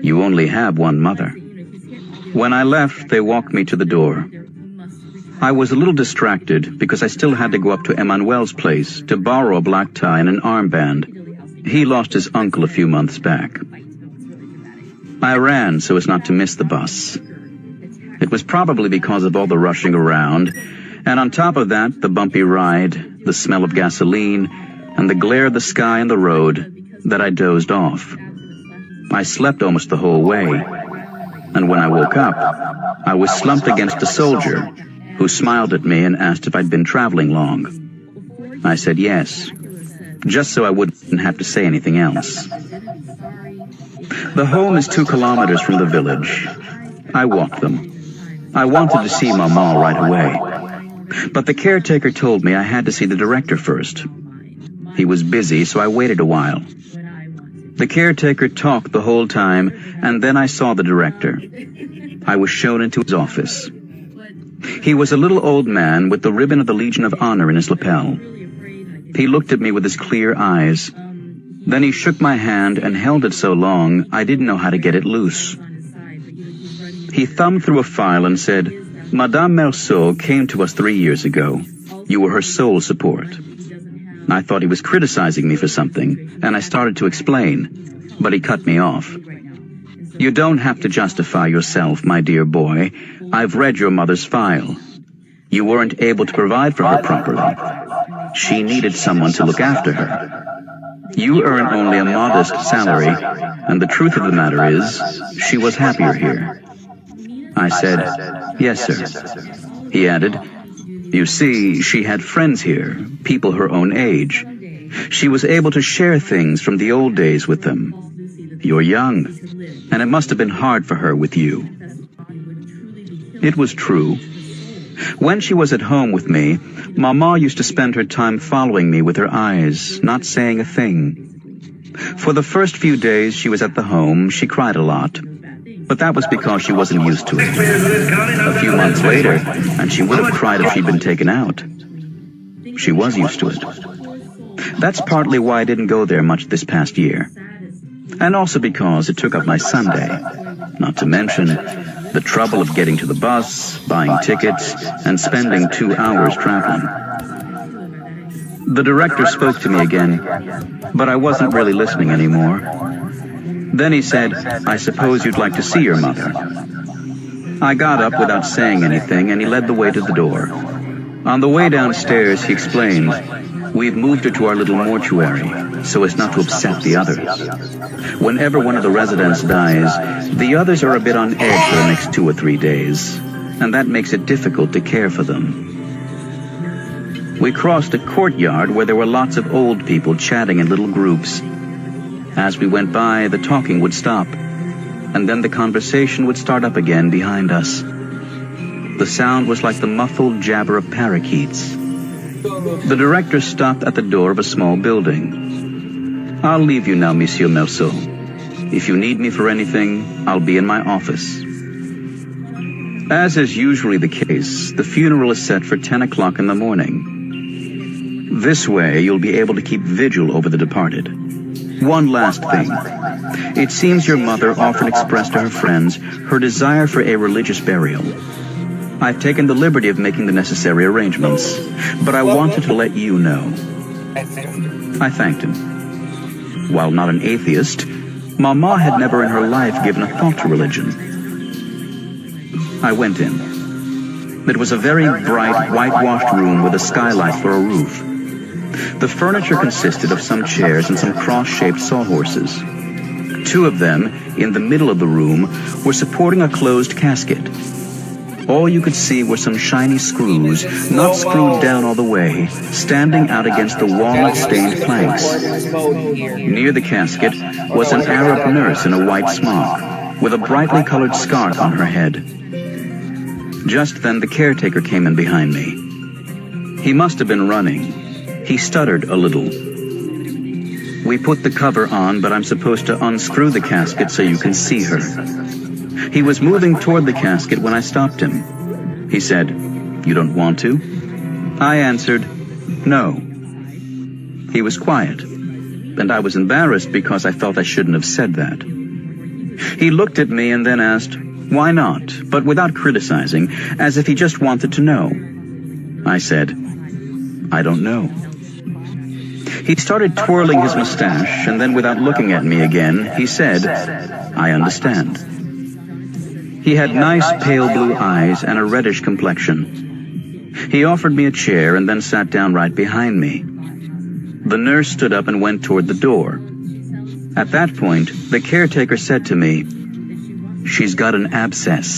Speaker 15: "You only have one mother." When I left, they walked me to the door. I was a little distracted because I still had to go up to Emmanuel's place to borrow a black tie and an armband. He lost his uncle a few months back. I ran so as not to miss the bus. It was probably because of all the rushing around, and on top of that, the bumpy ride, the smell of gasoline, and the glare of the sky and the road, that I dozed off. I slept almost the whole way, and when I woke up, I was slumped against a soldier, who smiled at me and asked if I'd been traveling long. I said yes, just so I wouldn't have to say anything else. The home is 2 kilometers from the village. I walked them. I wanted to see Mama right away, but the caretaker told me I had to see the director first. He was busy, so I waited a while. The caretaker talked the whole time, and then I saw the director. I was shown into his office. He was a little old man with the ribbon of the Legion of Honor in his lapel. He looked at me with his clear eyes. Then he shook my hand and held it so long I didn't know how to get it loose. He thumbed through a file and said, "Madame Merceau came to us 3 years ago. You were her sole support." I thought he was criticizing me for something, and I started to explain, but he cut me off. "You don't have to justify yourself, my dear boy. I've read your mother's file. You weren't able to provide for her properly. She needed someone to look after her. You earn only a modest salary, and the truth of the matter is, she was happier here." I said, "Yes, sir." He added, "You see, she had friends here, people her own age. She was able to share things from the old days with them. You're young, and it must have been hard for her with you." It was true. When she was at home with me, Mama used to spend her time following me with her eyes, not saying a thing. For the first few days she was at the home, she cried a lot. But that was because she wasn't used to it. A few months later, and she would have cried if she'd been taken out. She was used to it. That's partly why I didn't go there much this past year. And also because it took up my Sunday. Not to mention the trouble of getting to the bus, buying tickets, and spending 2 hours traveling. The director spoke to me again, but I wasn't really listening anymore. Then he said, "I suppose you'd like to see your mother." I got up without saying anything, and he led the way to the door. On the way downstairs, he explained, "We've moved her to our little mortuary, so as not to upset the others. Whenever one of the residents dies, the others are a bit on edge for the next 2 or 3 days, and that makes it difficult to care for them." We crossed a courtyard where there were lots of old people chatting in little groups. As we went by, the talking would stop, and then the conversation would start up again behind us. The sound was like the muffled jabber of parakeets. The director stopped at the door of a small building. "I'll leave you now, Monsieur Merceau. If you need me for anything, I'll be in my office." As is usually the case, the funeral is set for 10 o'clock in the morning. This way, you'll be able to keep vigil over the departed. One last thing. It seems your mother often expressed to her friends her desire for a religious burial. I've taken the liberty of making the necessary arrangements, but I wanted to let you know. I thanked him. While not an atheist, Mama had never in her life given a thought to religion. I went in. It was a very bright, whitewashed room with a skylight for a roof. The furniture consisted of some chairs and some cross-shaped sawhorses. Two of them, in the middle of the room, were supporting a closed casket. All you could see were some shiny screws, not screwed down all the way, standing out against the walnut-stained planks. Near the casket was an Arab nurse in a white smock, with a brightly colored scarf on her head. Just then the caretaker came in behind me. He must have been running. He stuttered a little. We put the cover on, but I'm supposed to unscrew the casket so you can see her. He was moving toward the casket when I stopped him. He said, "You don't want to?" I answered, "No." He was quiet, and I was embarrassed because I felt I shouldn't have said that. He looked at me and then asked, "Why not?" but without criticizing, as if he just wanted to know. I said, "I don't know." He started twirling his mustache, and then without looking at me again, he said, "I understand." He had nice pale blue eyes and a reddish complexion. He offered me a chair and then sat down right behind me. The nurse stood up and went toward the door. At that point, the caretaker said to me, "She's got an abscess."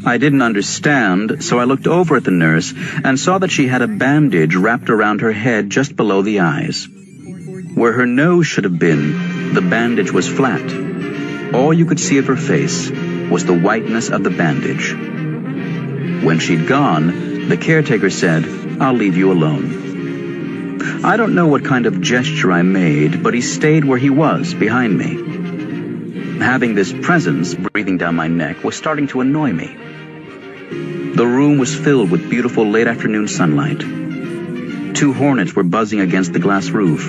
Speaker 15: I didn't understand, so I looked over at the nurse and saw that she had a bandage wrapped around her head just below the eyes. Where her nose should have been, the bandage was flat. All you could see of her face was the whiteness of the bandage. When she'd gone, the caretaker said, "I'll leave you alone." I don't know what kind of gesture I made, but he stayed where he was, behind me. Having this presence breathing down my neck was starting to annoy me. The room was filled with beautiful late afternoon sunlight. 2 hornets were buzzing against the glass roof.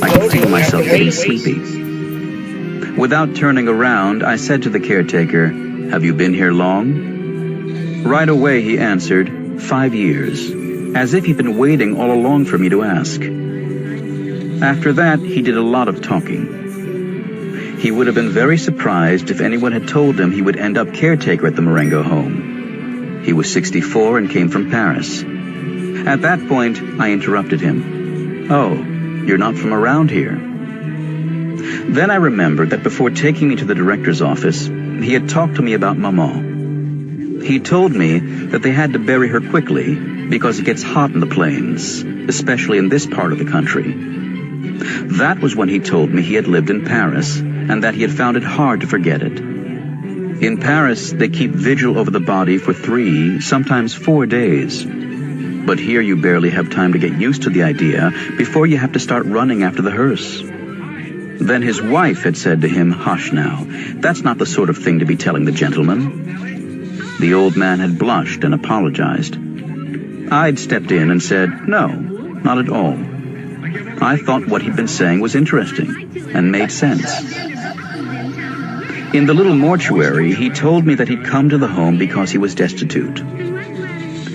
Speaker 15: I could feel myself getting sleepy. Without turning around, I said to the caretaker, "Have you been here long?" Right away he answered, 5 years, as if he'd been waiting all along for me to ask. After that, he did a lot of talking. He would have been very surprised if anyone had told him he would end up caretaker at the Marengo home. He was 64 and came from Paris. At that point, I interrupted him. "Oh, you're not from around here." Then I remembered that before taking me to the director's office, he had talked to me about Maman. He told me that they had to bury her quickly because it gets hot in the plains, especially in this part of the country. That was when he told me he had lived in Paris and that he had found it hard to forget it. In Paris, they keep vigil over the body for 3, sometimes 4 days. But here you barely have time to get used to the idea before you have to start running after the hearse. Then his wife had said to him, "Hush now, that's not the sort of thing to be telling the gentleman." The old man had blushed and apologized. I'd stepped in and said, "No, not at all." I thought what he'd been saying was interesting and made sense. In the little mortuary, he told me that he'd come to the home because he was destitute.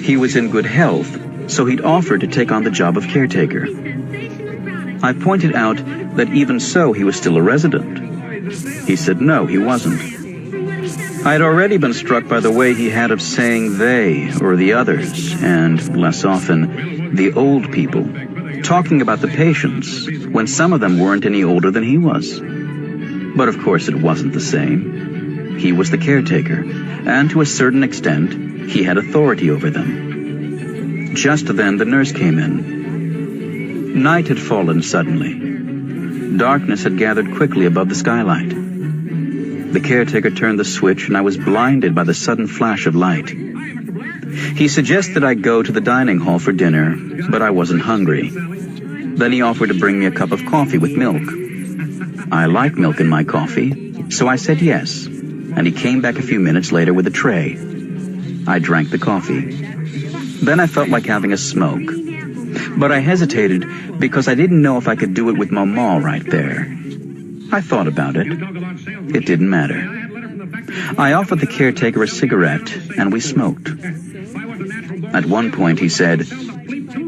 Speaker 15: He was in good health, so he'd offered to take on the job of caretaker. I pointed out that even so, he was still a resident. He said no, he wasn't. I'd already been struck by the way he had of saying they or the others, and, less often, the old people, talking about the patients when some of them weren't any older than he was. But of course it wasn't the same. He was the caretaker, and to a certain extent, he had authority over them. Just then the nurse came in. Night had fallen suddenly. Darkness had gathered quickly above the skylight. The caretaker turned the switch, and I was blinded by the sudden flash of light. He suggested I go to the dining hall for dinner, but I wasn't hungry. Then he offered to bring me a cup of coffee with milk. I like milk in my coffee, so I said yes, and he came back a few minutes later with a tray. I drank the coffee. Then I felt like having a smoke. But I hesitated because I didn't know if I could do it with Mama right there. I thought about it. It didn't matter. I offered the caretaker a cigarette, and we smoked. At one point he said,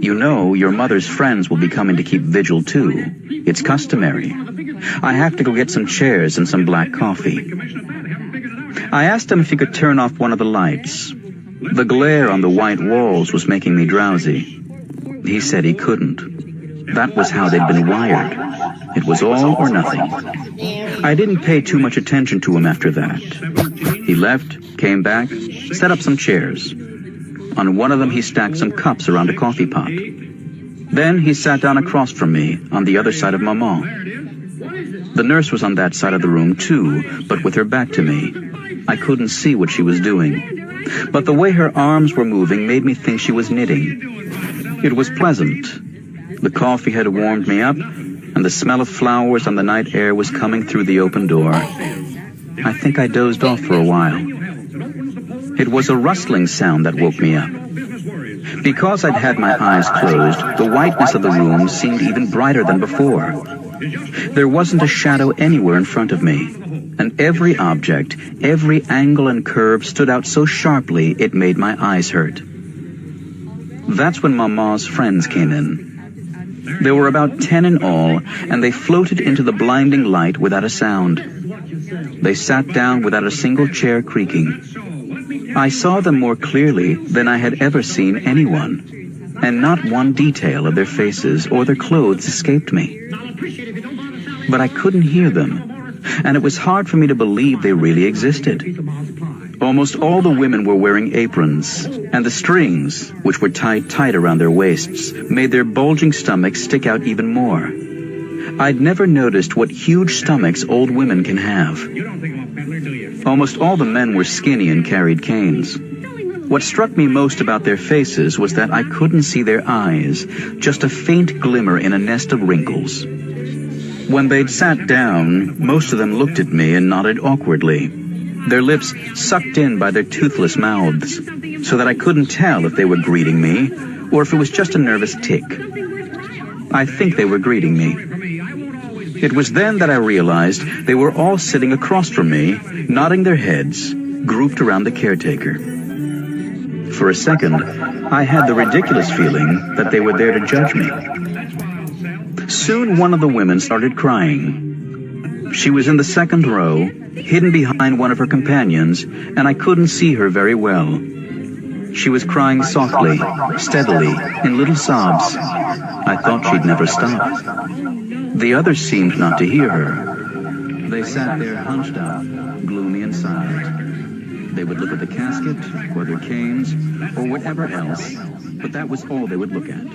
Speaker 15: "You know, your mother's friends will be coming to keep vigil too. It's customary. I have to go get some chairs and some black coffee." I asked him if he could turn off one of the lights. The glare on the white walls was making me drowsy. He said he couldn't. That was how they'd been wired. It was all or nothing. I didn't pay too much attention to him after that. He left, came back, set up some chairs. On one of them he stacked some cups around a coffee pot. Then he sat down across from me, on the other side of Mama. The nurse was on that side of the room too, but with her back to me. I couldn't see what she was doing. But the way her arms were moving made me think she was knitting. It was pleasant. The coffee had warmed me up, and the smell of flowers on the night air was coming through the open door. I think I dozed off for a while. It was a rustling sound that woke me up. Because I'd had my eyes closed, the whiteness of the room seemed even brighter than before. There wasn't a shadow anywhere in front of me, and every object, every angle and curve stood out so sharply it made my eyes hurt. That's when Mama's friends came in. There were about 10 in all, and they floated into the blinding light without a sound. They sat down without a single chair creaking. I saw them more clearly than I had ever seen anyone, and not one detail of their faces or their clothes escaped me. But I couldn't hear them, and it was hard for me to believe they really existed. Almost all the women were wearing aprons, and the strings, which were tied tight around their waists, made their bulging stomachs stick out even more. I'd never noticed what huge stomachs old women can have. Almost all the men were skinny and carried canes. What struck me most about their faces was that I couldn't see their eyes, just a faint glimmer in a nest of wrinkles. When they'd sat down, most of them looked at me and nodded awkwardly, their lips sucked in by their toothless mouths, so that I couldn't tell if they were greeting me or if it was just a nervous tick. I think they were greeting me. It was then that I realized they were all sitting across from me, nodding their heads, grouped around the caretaker. For a second, I had the ridiculous feeling that they were there to judge me. Soon one of the women started crying. She was in the second row, hidden behind one of her companions, and I couldn't see her very well. She was crying softly, steadily, in little sobs. I thought she'd never stop. The others seemed not to hear her. They sat there hunched up, gloomy and silent. They would look at the casket, or their canes, or whatever else, but that was all they would look at.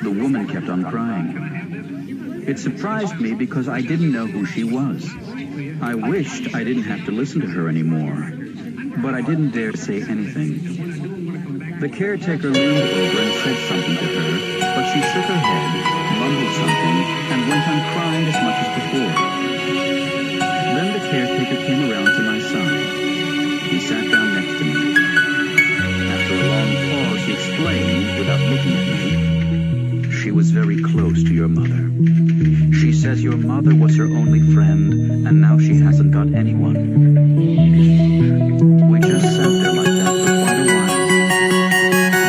Speaker 15: The woman kept on crying. It surprised me because I didn't know who she was. I wished I didn't have to listen to her anymore, but I didn't dare say anything. The caretaker leaned over and said something to her, but she shook her head, mumbled something, and went on crying as much as before. Then the caretaker came around to my side. He sat down next to me. After a long pause, he explained, without looking at me, "She was very close to your mother. She says your mother was her only friend, and now she hasn't got anyone." We just sat there like that for quite a while.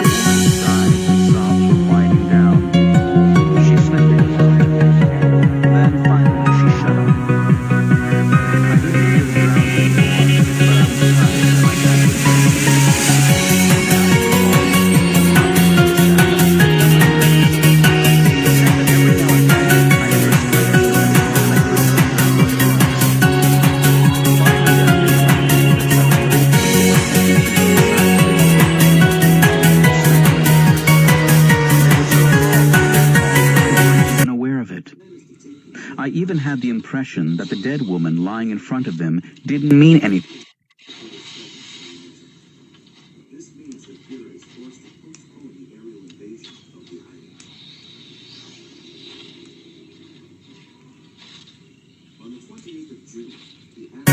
Speaker 15: The sighs and sobs were quieting down. She slept in quiet. Then finally she shut up. I didn't feel drowsy, but I was tired and my back was even had the impression that the dead woman lying in front of them didn't mean anything.
Speaker 16: On the 28th of June, the